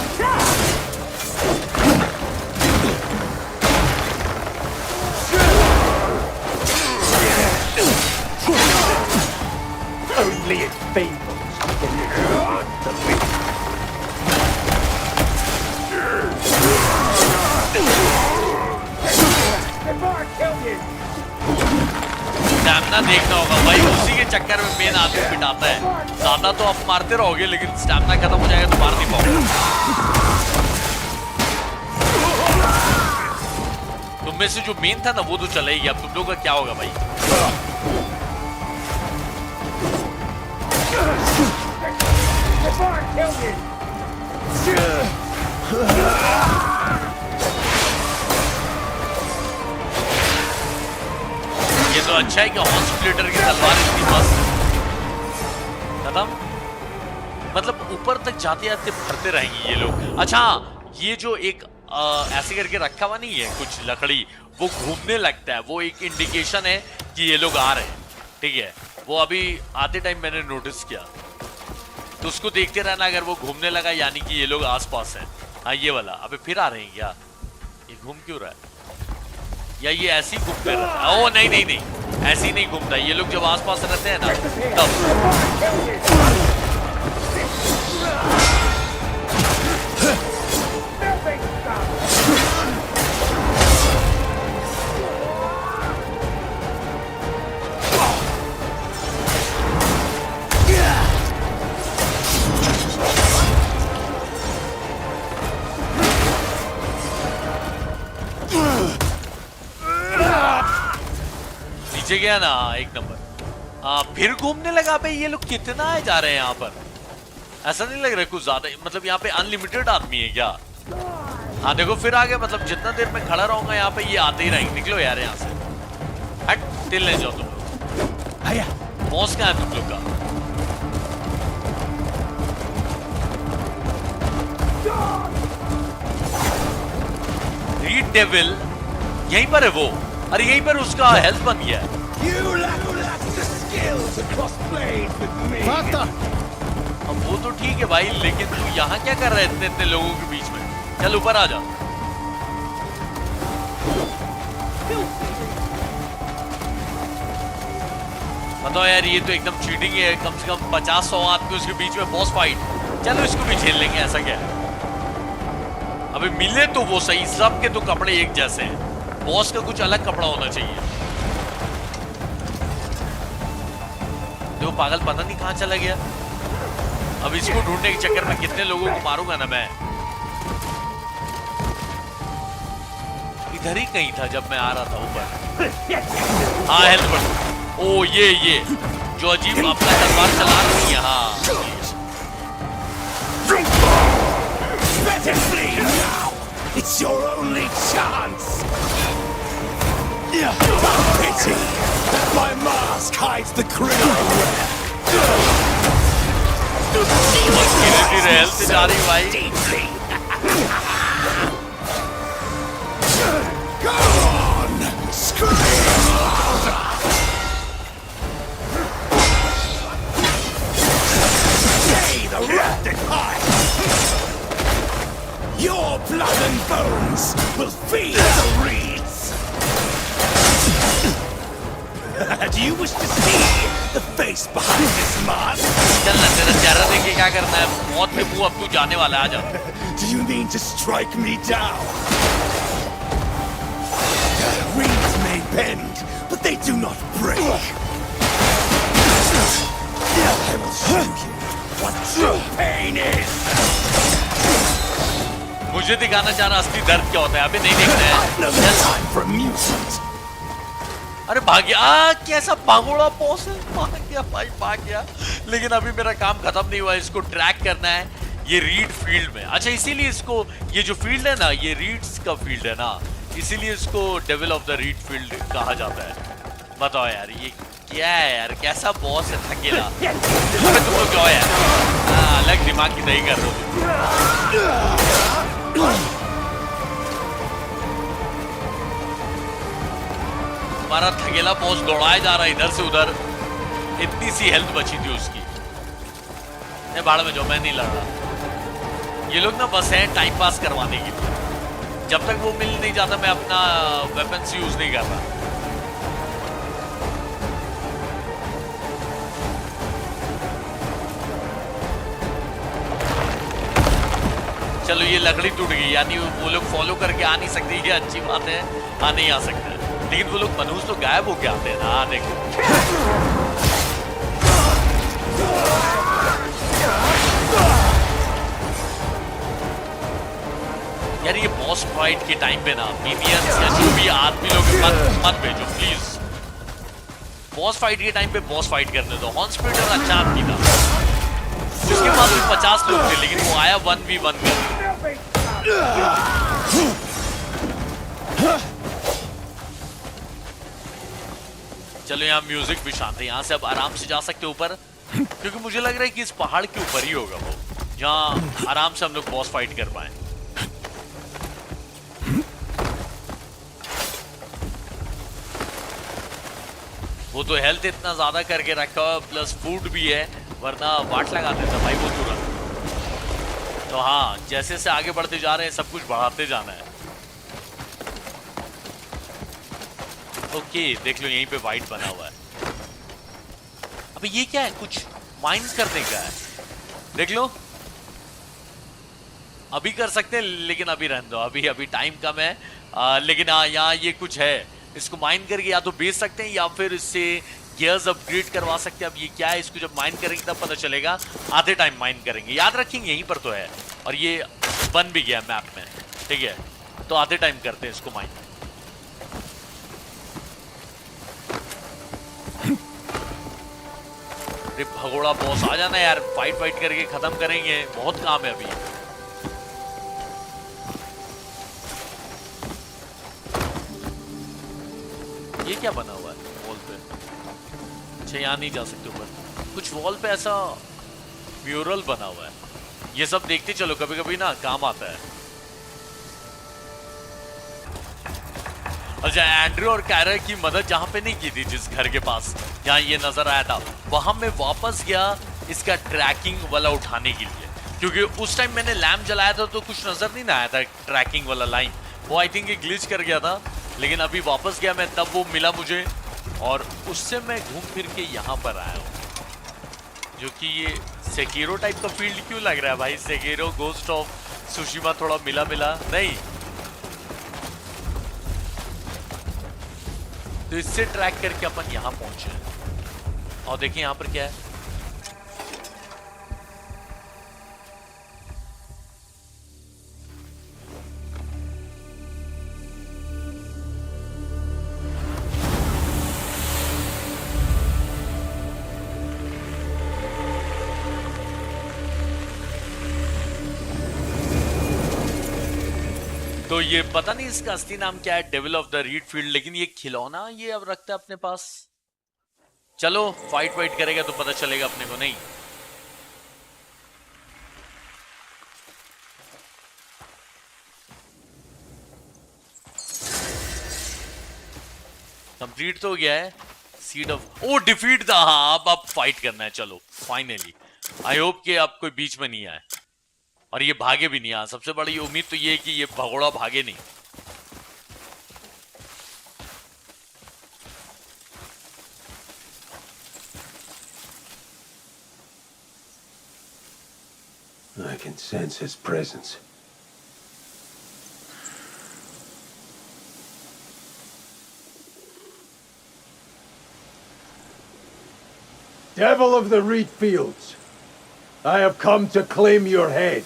Speaker 11: Only its fables can the beast.
Speaker 1: Stamina देखना होगा भाई, उसी के चक्कर में मेन आदमी पिटाता है। ज्यादा तो आप मारते रहोगे लेकिन स्टैमिना खत्म हो जाएगा तो मार नहीं पाओगे। तुम में से जो मेन था ना वो तो चला ही गया। अब तुम लोग का क्या होगा भाई? ये तो अच्छा है कि हॉर्न स्प्लिटर की तलवार इतनी मस्त खत्म। मतलब ऊपर तक जाते जाते भरते रहेंगे ये लोग। अच्छा ये जो एक ऐसे करके रखा हुआ नहीं है कुछ लकड़ी, वो घूमने लगता है। वो एक इंडिकेशन है कि ये लोग आ रहे हैं। ठीक है, वो अभी आते टाइम मैंने नोटिस किया। तो उसको देखते रहना, अगर वो घूमने लगा यानी कि ये लोग आसपास हैं। हाँ ये वाला। अबे फिर आ रहे हैं क्या? ये घूम क्यों रहा है? या ये ऐसे ही घूमते रहता है? ओ नहीं नहीं नहीं, ऐसे ही नहीं घूमता। ये लोग जब आसपास रहते हैं ना तब। नीचे गया ना एक नंबर। हाँ फिर घूमने लगा। पे ये लोग कितना आए जा रहे हैं यहाँ पर? ऐसा नहीं लग रहा कुछ ज्यादा, मतलब यहाँ पे अनलिमिटेड आदमी है क्या? हाँ देखो फिर आ गया। मतलब जितना देर में खड़ा रहूंगा यहाँ पे ये आते ही रहेंगे। निकलो यार यहाँ से, हट तिल ले जाओ तुम लोग। बॉस कहाँ है तुम लोग का? रीड डेविल यहीं पर है वो। अरे यहीं पर उसका हेल्थ बन गया है। अब वो तो ठीक है भाई, लेकिन तू यहाँ क्या कर रहा है इतने इतने लोगों के बीच में? चल ऊपर आ जा। बताओ यार ये तो एकदम चीटिंग है। कम से कम 50-100 आदमी उसके बीच में बॉस फाइट। चलो इसको भी झेल लेंगे। ऐसा क्या है? अबे मिले तो वो सही, सब के तो कपड़े एक जैसे हैं। बॉस का कुछ अलग कपड़ा होना चाहिए। तो पागल पता नहीं कहां चला गया। अब इसको ढूंढने के चक्कर में कितने लोगों को मारूंगा ना मैं। इधर ही कहीं था जब मैं आ रहा था ऊपर। हाँ हेल्थ बढ़। ओ ये जो अजीब अपना तलवार चला रही है। हाँ
Speaker 2: Better flee now! It's your only chance! Pity that my mask hides the criminal web!
Speaker 1: धीरे-धीरे हेल्थ जा रही भाई।
Speaker 2: Go on! Scream louder! Stay the rapid high! Your blood and bones will feed the reeds! Do you wish to see the face behind this mask?
Speaker 1: चल ना तेरा चेहरा देख के क्या करना है? मौत के मुंह अब तू जाने वाला है, आजा।
Speaker 2: Do you mean to strike me down? Reeds may bend, but they do not break. I will show you what true pain is!
Speaker 1: मुझे दिखाना चाह रहा असली दर्द क्या होता है। अभी नहीं देखना है। अरे भाग गया। कैसा भागोड़ा बॉस है। भाग गया भाई, भाग गया। लेकिन अभी मेरा काम खत्म नहीं हुआ। इसको ट्रैक करना है ये रीड फील्ड में। अच्छा इसीलिए इसको ये जो फील्ड है ना, ये रीड्स का फील्ड है ना, इसीलिए इसको devil of the read field कहा जाता है। बताओ यार ये क्या है यार, कैसा बॉस है थकेला। तुम लोग क्यों यार अलग दिमाग की नहीं कर रहे हो। हमारा थकेला बॉस दौड़ाया जा रहा है इधर से उधर। इतनी सी हेल्थ बची थी उसकी। भाड़ में जो मैं नहीं लड़ रहा। ये लोग ना बस हैं टाइम पास करवाने के लिए। जब तक वो मिल नहीं जाता मैं अपना वेपन्स यूज नहीं कर रहा। चलो ये लकड़ी टूट गई, यानी वो लोग फॉलो करके आ नहीं सकते। ये अच्छी बात है, आ नहीं आ सकते। लेकिन वो लोग मनुष्य तो गायब होके आते हैं ना। देखो यार ये बॉस फाइट के टाइम पे ना मिनियंस या जो भी आदमी लोग मत भेजो प्लीज। बॉस फाइट के टाइम पे बॉस फाइट करने दो। हॉर्न स्प्लिटर अच्छा आदमी था, उसके पास भी 50 लोग थे, लेकिन वो आया 1v1 में। चलो यहाँ म्यूजिक भी शांत है। यहाँ से अब आराम से जा सकते ऊपर, क्योंकि मुझे लग रहा है कि इस पहाड़ के ऊपर ही होगा वो, जहाँ आराम से हम लोग बॉस फाइट कर पाए। वो तो हेल्थ इतना ज्यादा करके रखा हुआ, प्लस फूड भी है, वरना वाट लगा देता भाई वो तुरंत। तो हाँ, जैसे से आगे बढ़ते जा रहे हैं सब कुछ बढ़ाते जाना है। ओके देख लो यहीं पे वाइट बना हुआ है। अबे ये क्या है, कुछ माइंस करने का है। देख लो अभी कर सकते हैं, लेकिन अभी रहने दो, अभी टाइम कम है। लेकिन हाँ यहाँ ये कुछ है, इसको माइन करके या तो बेच सकते हैं या फिर इससे गियर्स अपग्रेड करवा सकते हैं। अब ये क्या है, इसको जब माइन करेंगे तब पता चलेगा। आधे टाइम माइन करेंगे, याद रखेंगे यहीं पर तो है, और ये बन भी गया मैप में, ठीक है। तो आधे टाइम करते हैं इसको माइन। अरे भगोड़ा बॉस आ जाना यार, फाइट करके खत्म करेंगे, बहुत काम है अभी। ये क्या बना हुआ है वॉल पे? अच्छा यहाँ नहीं जा सकते ऊपर। कुछ वॉल पे ऐसा म्यूरल बना हुआ है, ये सब देखते चलो, कभी कभी ना काम आता है। अच्छा एंड्रू और कैरा की मदद जहां पे नहीं की थी, जिस घर के पास जहां ये नजर आया था, वहां मैं वापस गया इसका ट्रैकिंग वाला उठाने के लिए, क्योंकि उस टाइम मैंने लैम्प जलाया था तो कुछ नजर नहीं आया था ट्रैकिंग वाला लाइन, वो आई थिंक ग्लिच कर गया था। लेकिन अभी वापस गया मैं, तब वो मिला मुझे, और उससे मैं घूम फिर के यहाँ पर आया हूँ। जो कि ये सेकीरो टाइप का फील्ड क्यों लग रहा है भाई, सेकीरो गोस्ट ऑफ सुशीमा थोड़ा मिला मिला नहीं, तो इससे ट्रैक करके अपन यहां पहुंचे और देखिए यहां पर क्या है। तो ये पता नहीं इसका असली नाम क्या है, devil of the read field, लेकिन ये खिलौना ये अब रखता है अपने पास। चलो फाइट वाइट करेगा तो पता चलेगा अपने को। नहीं कंप्लीट तो हो गया है। Seed of o defeat the, हाँ अब फाइट करना है। चलो फाइनली, आई होप कि अब कोई बीच में नहीं आए और ये भागे भी नहीं। आ सबसे बड़ी उम्मीद तो ये है कि ये भगोड़ा भागे नहीं।
Speaker 4: I can sense his presence. Devil of the reed fields, I have come to claim your head.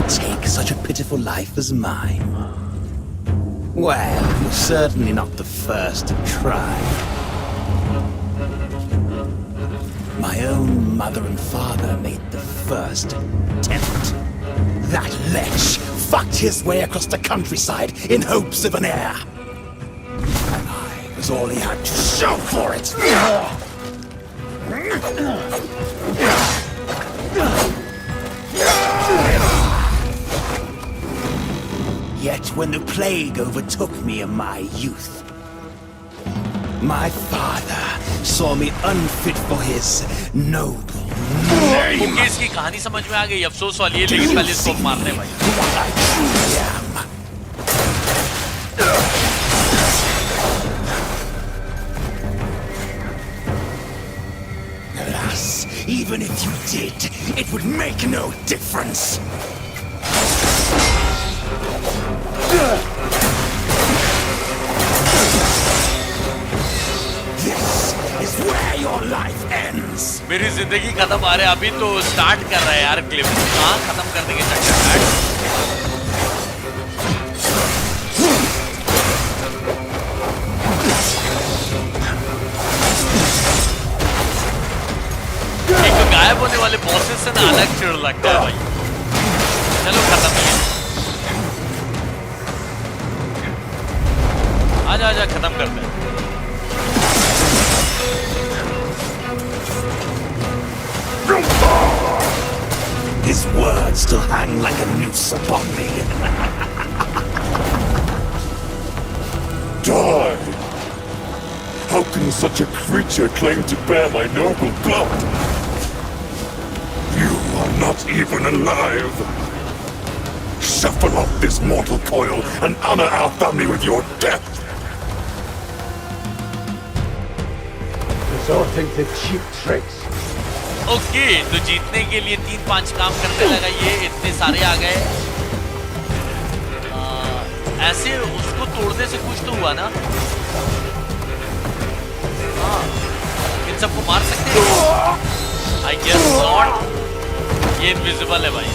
Speaker 15: Take such a pitiful life as mine. Well, you're certainly not the first to try. My own mother and father made the first attempt. That lech fucked his way across the countryside in hopes of an heir. And I was all he had to show for it. Yet when the plague overtook me in my youth, my father saw me unfit for his noble name.
Speaker 1: Mukesh की कहानी समझ में आ गई, अफसोस वाली है, लेकिन पहले इसको मारने भाई।
Speaker 15: Alas, even if you did, it would make no difference. This is where your life ends.
Speaker 1: मेरी जिंदगी खत्म आ रहा है, अभी तो स्टार्ट कर रहा है यार क्लिप। हाँ खत्म करने के चक्कर। एक गायब होने वाले बॉसेस से ना अलग चिड़ लगता है भाई। चलो खत्म है, आजा आजा खत्म करते हैं।
Speaker 15: His words still hang like a noose upon me.
Speaker 16: Die! How can such a creature claim to bear my noble blood? You are not even alive. Shuffle off this mortal coil and honor our family with your death.
Speaker 4: Resorting to cheap tricks.
Speaker 1: Okay, तो जीतने के लिए 3-5 काम करने लगा ये, इतने सारे आ गए। ऐसे उसको तोड़ने से कुछ तो हुआ ना। हाँ, इन सबको मार सकते हैं। I guess not। ये इनविजिबल है भाई।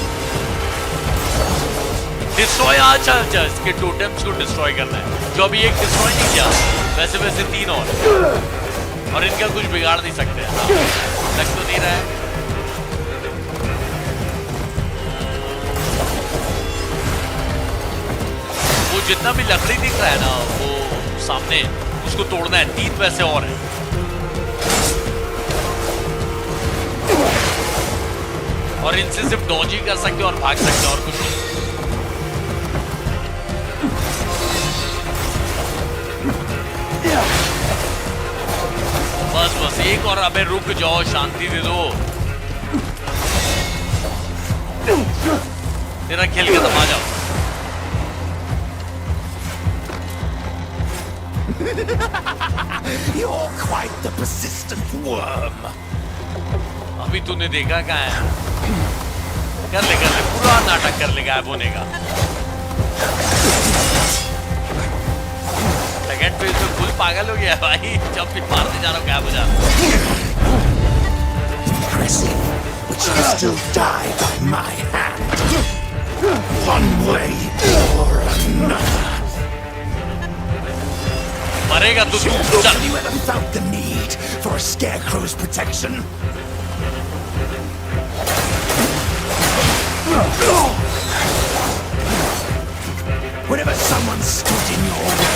Speaker 1: डिस्ट्रॉय, अच्छा अच्छा, इसके टोटेम्स को डिस्ट्रॉय करना है। जो अभी एक डिस्ट्रॉय नहीं किया, वैसे वैसे 3 और इनका कुछ बिगाड़ नहीं सकते। हाँ, लग तो नहीं रहा है। वो जितना भी लकड़ी दिख रहा है ना वो सामने, उसको तोड़ना है। 3 पैसे और हैं। और इनसे सिर्फ डॉज ही कर सकते और भाग सकते और कुछ नहीं। बस बस एक और, अबे रुक जाओ, शांति दे दो। तेरा खेल खत्म, आ जाओ। तूने देखा कहाँ है? कर ले पूरा नाटक कर ले गायब होने का। सेकंड पेज में फुल पागल हो गया भाई, जब भी मारते जा रहा हूँ गायब हो जा रहा।
Speaker 15: Impressive, but you still die by my hand. One way or another.
Speaker 1: मरेगा तू।
Speaker 15: Have you ever felt the need for a scarecrow's protection? Whenever someone stood in your way.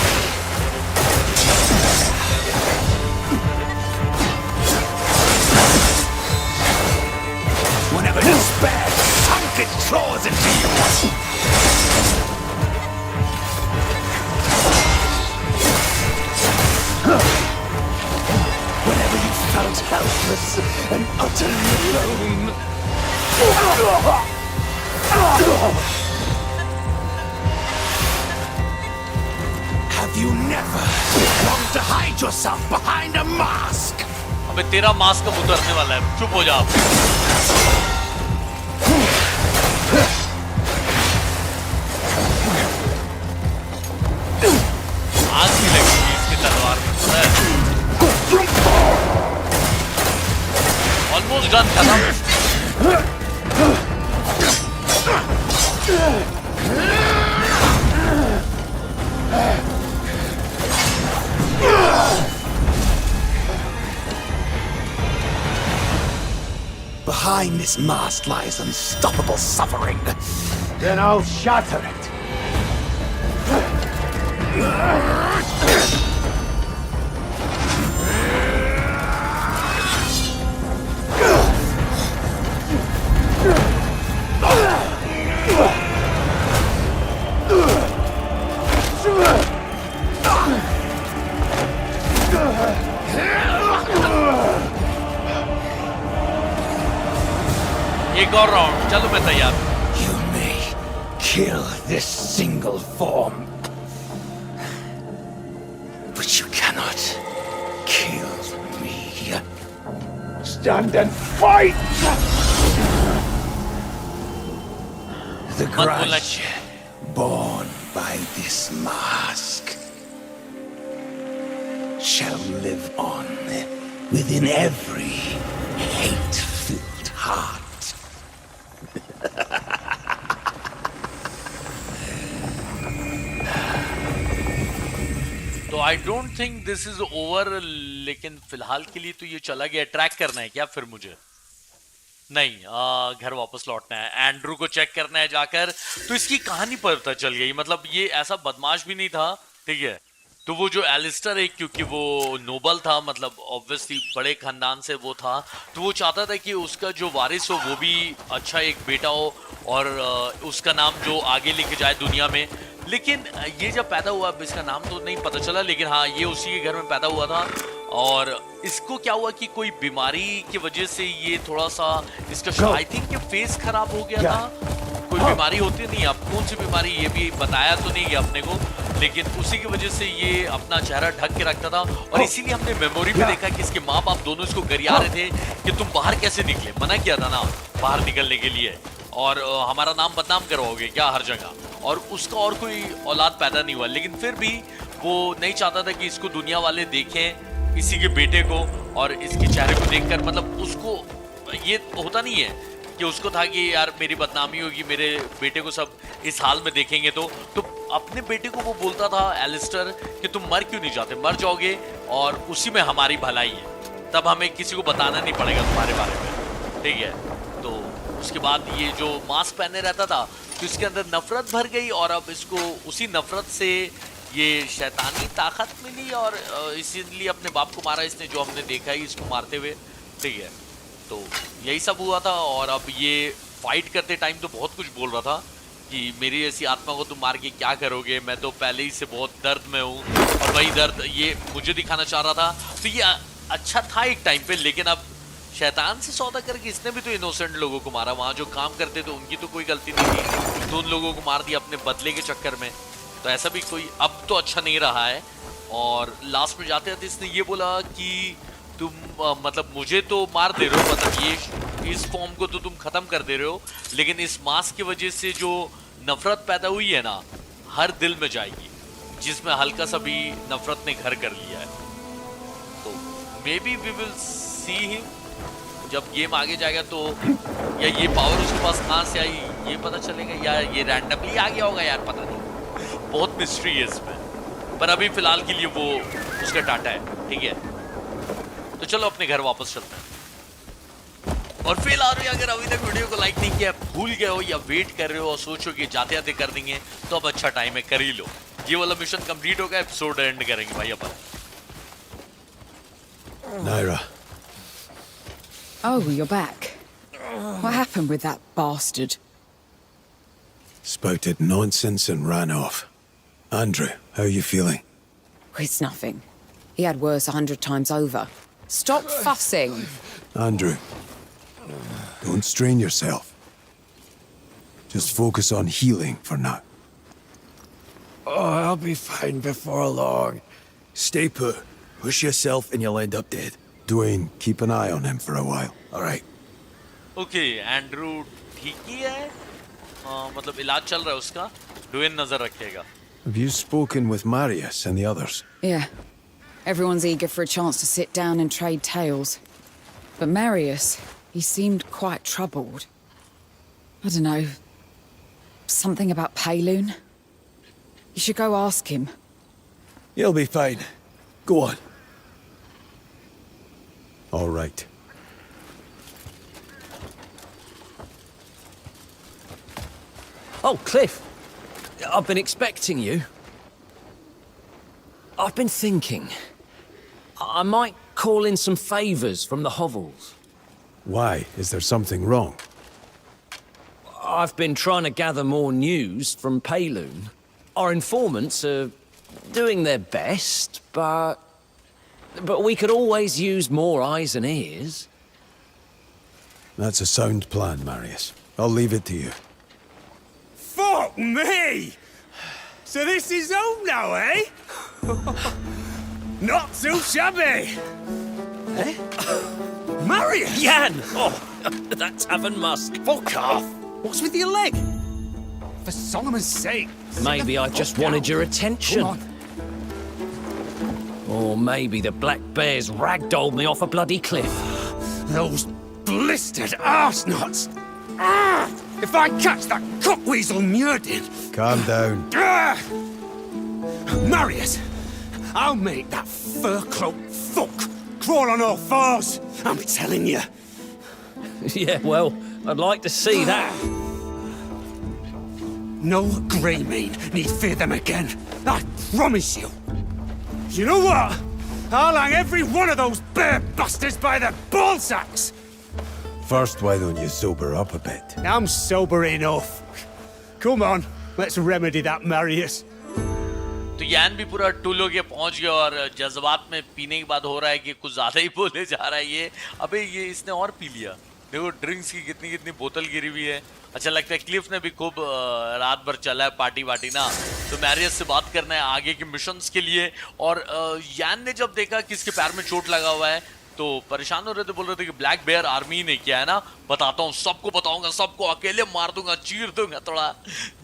Speaker 15: Whenever despair sunk its claws into you. Whenever you felt helpless and utterly alone. Have you never longed to hide yourself behind a mask?
Speaker 1: अबे तेरा mask कब उतरने वाला है? चुप हो जा। आग भी लगेगी इसकी तलवार में, पता है? Almost done, खत्म।
Speaker 15: Behind this mask lies unstoppable suffering.
Speaker 11: Then I'll shatter it.
Speaker 1: एक और राउंड, चलो मैं तैयार।
Speaker 15: You may kill this single form, but you cannot kill me.
Speaker 11: Stand and fight!
Speaker 15: The grudge born by this mask shall live on within every hate-filled heart.
Speaker 1: तो I don't think this is over, लेकिन फिलहाल के लिए तो ये चला गया। Track करना है क्या फिर मुझे? नहीं, घर वापस लौटना है, एंड्रू को चेक करना है जाकर। तो इसकी कहानी पता चल गई, मतलब ये ऐसा बदमाश भी नहीं था, ठीक है। तो वो जो एलिस्टर है, क्योंकि वो नोबल था, मतलब ऑब्वियसली बड़े खानदान से वो था, तो वो चाहता था कि उसका जो वारिस हो वो भी अच्छा एक बेटा हो और उसका नाम जो आगे लेके जाए दुनिया में। लेकिन ये जब पैदा हुआ, इसका नाम तो नहीं पता चला, लेकिन हाँ ये उसी के घर में पैदा हुआ था। और इसको क्या हुआ कि कोई बीमारी की वजह से ये थोड़ा सा इसका आई थिंक कि फेस खराब हो गया था। कोई बीमारी होती नहीं, अब कौन सी बीमारी ये भी बताया तो नहीं गया अपने को, लेकिन उसी की वजह से ये अपना चेहरा ढक के रखता था। और इसीलिए हमने मेमोरी में देखा कि इसके माँ बाप दोनों इसको गरिया रहे थे कि तुम बाहर कैसे निकले, मना किया था ना बाहर निकलने के लिए, और हमारा नाम बदनाम करवाओगे क्या हर जगह। और उसका और कोई औलाद पैदा नहीं हुआ, लेकिन फिर भी वो नहीं चाहता था कि इसको दुनिया वाले देखें, इसी के बेटे को, और इसके चेहरे को देखकर, मतलब उसको ये होता नहीं है कि उसको था कि यार मेरी बदनामी होगी, मेरे बेटे को सब इस हाल में देखेंगे। तो अपने बेटे को वो बोलता था एलिस्टर कि तुम मर क्यों नहीं जाते, मर जाओगे और उसी में हमारी भलाई है, तब हमें किसी को बताना नहीं पड़ेगा तुम्हारे बारे में, ठीक है। तो उसके बाद ये जो मास्क पहने रहता था तो इसके अंदर नफरत भर गई, और अब इसको उसी नफरत से ये शैतानी ताकत मिली, और इसीलिए अपने बाप को मारा इसने, जो हमने देखा है इसको मारते हुए, ठीक है। तो यही सब हुआ था। और अब ये फाइट करते टाइम तो बहुत कुछ बोल रहा था कि मेरी ऐसी आत्मा को तुम मार के क्या करोगे, मैं तो पहले ही से बहुत दर्द में हूँ, और वही दर्द ये मुझे दिखाना चाह रहा था। तो ये अच्छा था एक टाइम पे, लेकिन अब शैतान से सौदा करके इसने भी तो इनोसेंट लोगों को मारा, वहाँ जो काम करते थे उनकी तो कोई गलती नहीं थी, तो उन लोगों को मार दिया अपने बदले के चक्कर में। तो ऐसा भी कोई अब तो अच्छा नहीं रहा है। और लास्ट में जाते जाते इसने ये बोला कि तुम मतलब मुझे तो मार दे रहे हो, मतलब ये इस फॉर्म को तो तुम खत्म कर दे रहे हो, लेकिन इस मास्क की वजह से जो नफरत पैदा हुई है ना, हर दिल में जाएगी, जिसमें हल्का सा भी नफरत ने घर कर लिया है। तो maybe we will see him जब गेम आगे जाएगा, तो या ये पावर उसके पास कहाँ से आई ये पता चलेगा, या ये रैंडमली आ गया होगा यार, पता नहीं, बहुत मिस्ट्री है इसमें। पर अभी फिलहाल के लिए वो उसका डाटा है, ठीक है। तो चलो अपने घर वापस चलते हैं। और फिलहाल अगर अभी तक वीडियो को लाइक नहीं किया, भूल गए हो या वेट कर रहे हो और सोचो कि जाते जाते कर देंगे, तो अब अच्छा टाइम है, कर ही लो। ये वाला मिशन कंप्लीट होगा, एपिसोड एंड करेंगे भाई अपन।
Speaker 7: Naira.
Speaker 13: Oh, you're back. What happened with that bastard?
Speaker 7: Spouted nonsense and ran off. Andrew, how are you feeling?
Speaker 13: It's nothing. He had worse 100 times over. Stop fussing.
Speaker 7: Andrew, don't strain yourself. Just focus on healing for now.
Speaker 15: Oh, I'll be fine before long. Stay put. Push yourself and you'll end up dead.
Speaker 7: Dwayne, keep an eye on him for a while.
Speaker 15: All right.
Speaker 1: Okay, Andrew ठीक ही है, मतलब इलाज चल रहा है उसका, Dwayne नजर रखेगा।
Speaker 7: Have you spoken with Marius and the others?
Speaker 13: Yeah. Everyone's eager for a chance to sit down and trade tales. But Marius, he seemed quite troubled. I don't know. Something about Payloon? You should go ask him.
Speaker 15: You'll be fine. Go on.
Speaker 7: All right.
Speaker 3: Oh, Cliff. I've been expecting you. I've been thinking. I might call in some favors from the hovels.
Speaker 7: Why? Is there something wrong?
Speaker 3: I've been trying to gather more news from Payloon. Our informants are doing their best, but we could always use more eyes and ears.
Speaker 7: That's a sound plan, Marius. I'll leave it to you.
Speaker 6: Fuck me! So this is home now, eh? Not too shabby! Eh? Marius!
Speaker 3: Jan! Oh, that's Tavern Musk.
Speaker 6: Fuck off! What's with your leg? For Solomon's sake!
Speaker 3: Maybe I just wanted your attention.
Speaker 6: Come on.
Speaker 3: Or maybe the black bears ragdolled me off a bloody cliff.
Speaker 6: Those blistered arsenuts! Ah! If I catch that cockweasel Muradin!
Speaker 7: Calm down.
Speaker 6: Ah! Marius! I'll make that fur-cloaked fuck crawl on all fours! I'm telling you!
Speaker 3: Yeah, well, I'd like to see that.
Speaker 6: No Greymane need fear them again. I promise you. You know what? I'll hang every one of those bear bastards by their ballsacks!
Speaker 7: First, why don't you sober up a bit?
Speaker 6: I'm sober enough. Come on, let's remedy that, Marius.
Speaker 1: तो यान भी पूरा tool हो गया, पहुंच गया, और जज्बात में पीने के बाद हो रहा है कि कुछ ज्यादा ही बोले जा रहा है ये। अबे ये इसने और पी लिया, देखो ड्रिंक्स की कितनी कितनी बोतल गिरी हुई है। अच्छा लगता है क्लिफ ने भी खूब रात भर चला है पार्टी वार्टी ना। तो मैरियस से बात करना है आगे के मिशंस के लिए। और यान ने जब देखा कि इसके पैर में चोट लगा हुआ है तो परेशान हो रहे थे, बोल रहे थे कि ब्लैक बेयर आर्मी ने किया है ना, बताता हूँ, सबको बताऊंगा, सबको अकेले मार दूंगा, चीर दूंगा। थोड़ा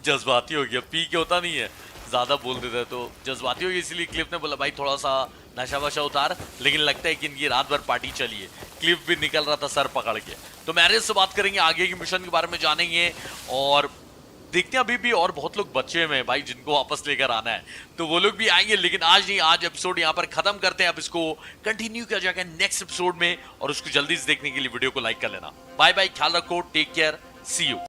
Speaker 1: जज्बाती हो गया, पी के होता नहीं है, ज्यादा बोल देता है तो जज्बाती हो गई, इसलिए क्लिफ ने बोला भाई थोड़ा सा नशा वशा उतार। लेकिन लगता है कि इनकी रात भर पार्टी चली है। क्लिफ भी निकल रहा था सर पकड़ के। तो मैरिज से बात करेंगे, आगे की मिशन के बारे में जानेंगे और देखते हैं। अभी भी और बहुत लोग बच्चे हुए हैं भाई जिनको वापस लेकर आना है, तो वो लोग भी आएंगे, लेकिन आज नहीं, आज एपिसोड यहाँ पर खत्म करते हैं। अब इसको कंटिन्यू किया जाएगा नेक्स्ट एपिसोड में, और उसको जल्दी से देखने के लिए वीडियो को लाइक कर लेना। बाय बाय, ख्याल रखो, टेक केयर, सी यू।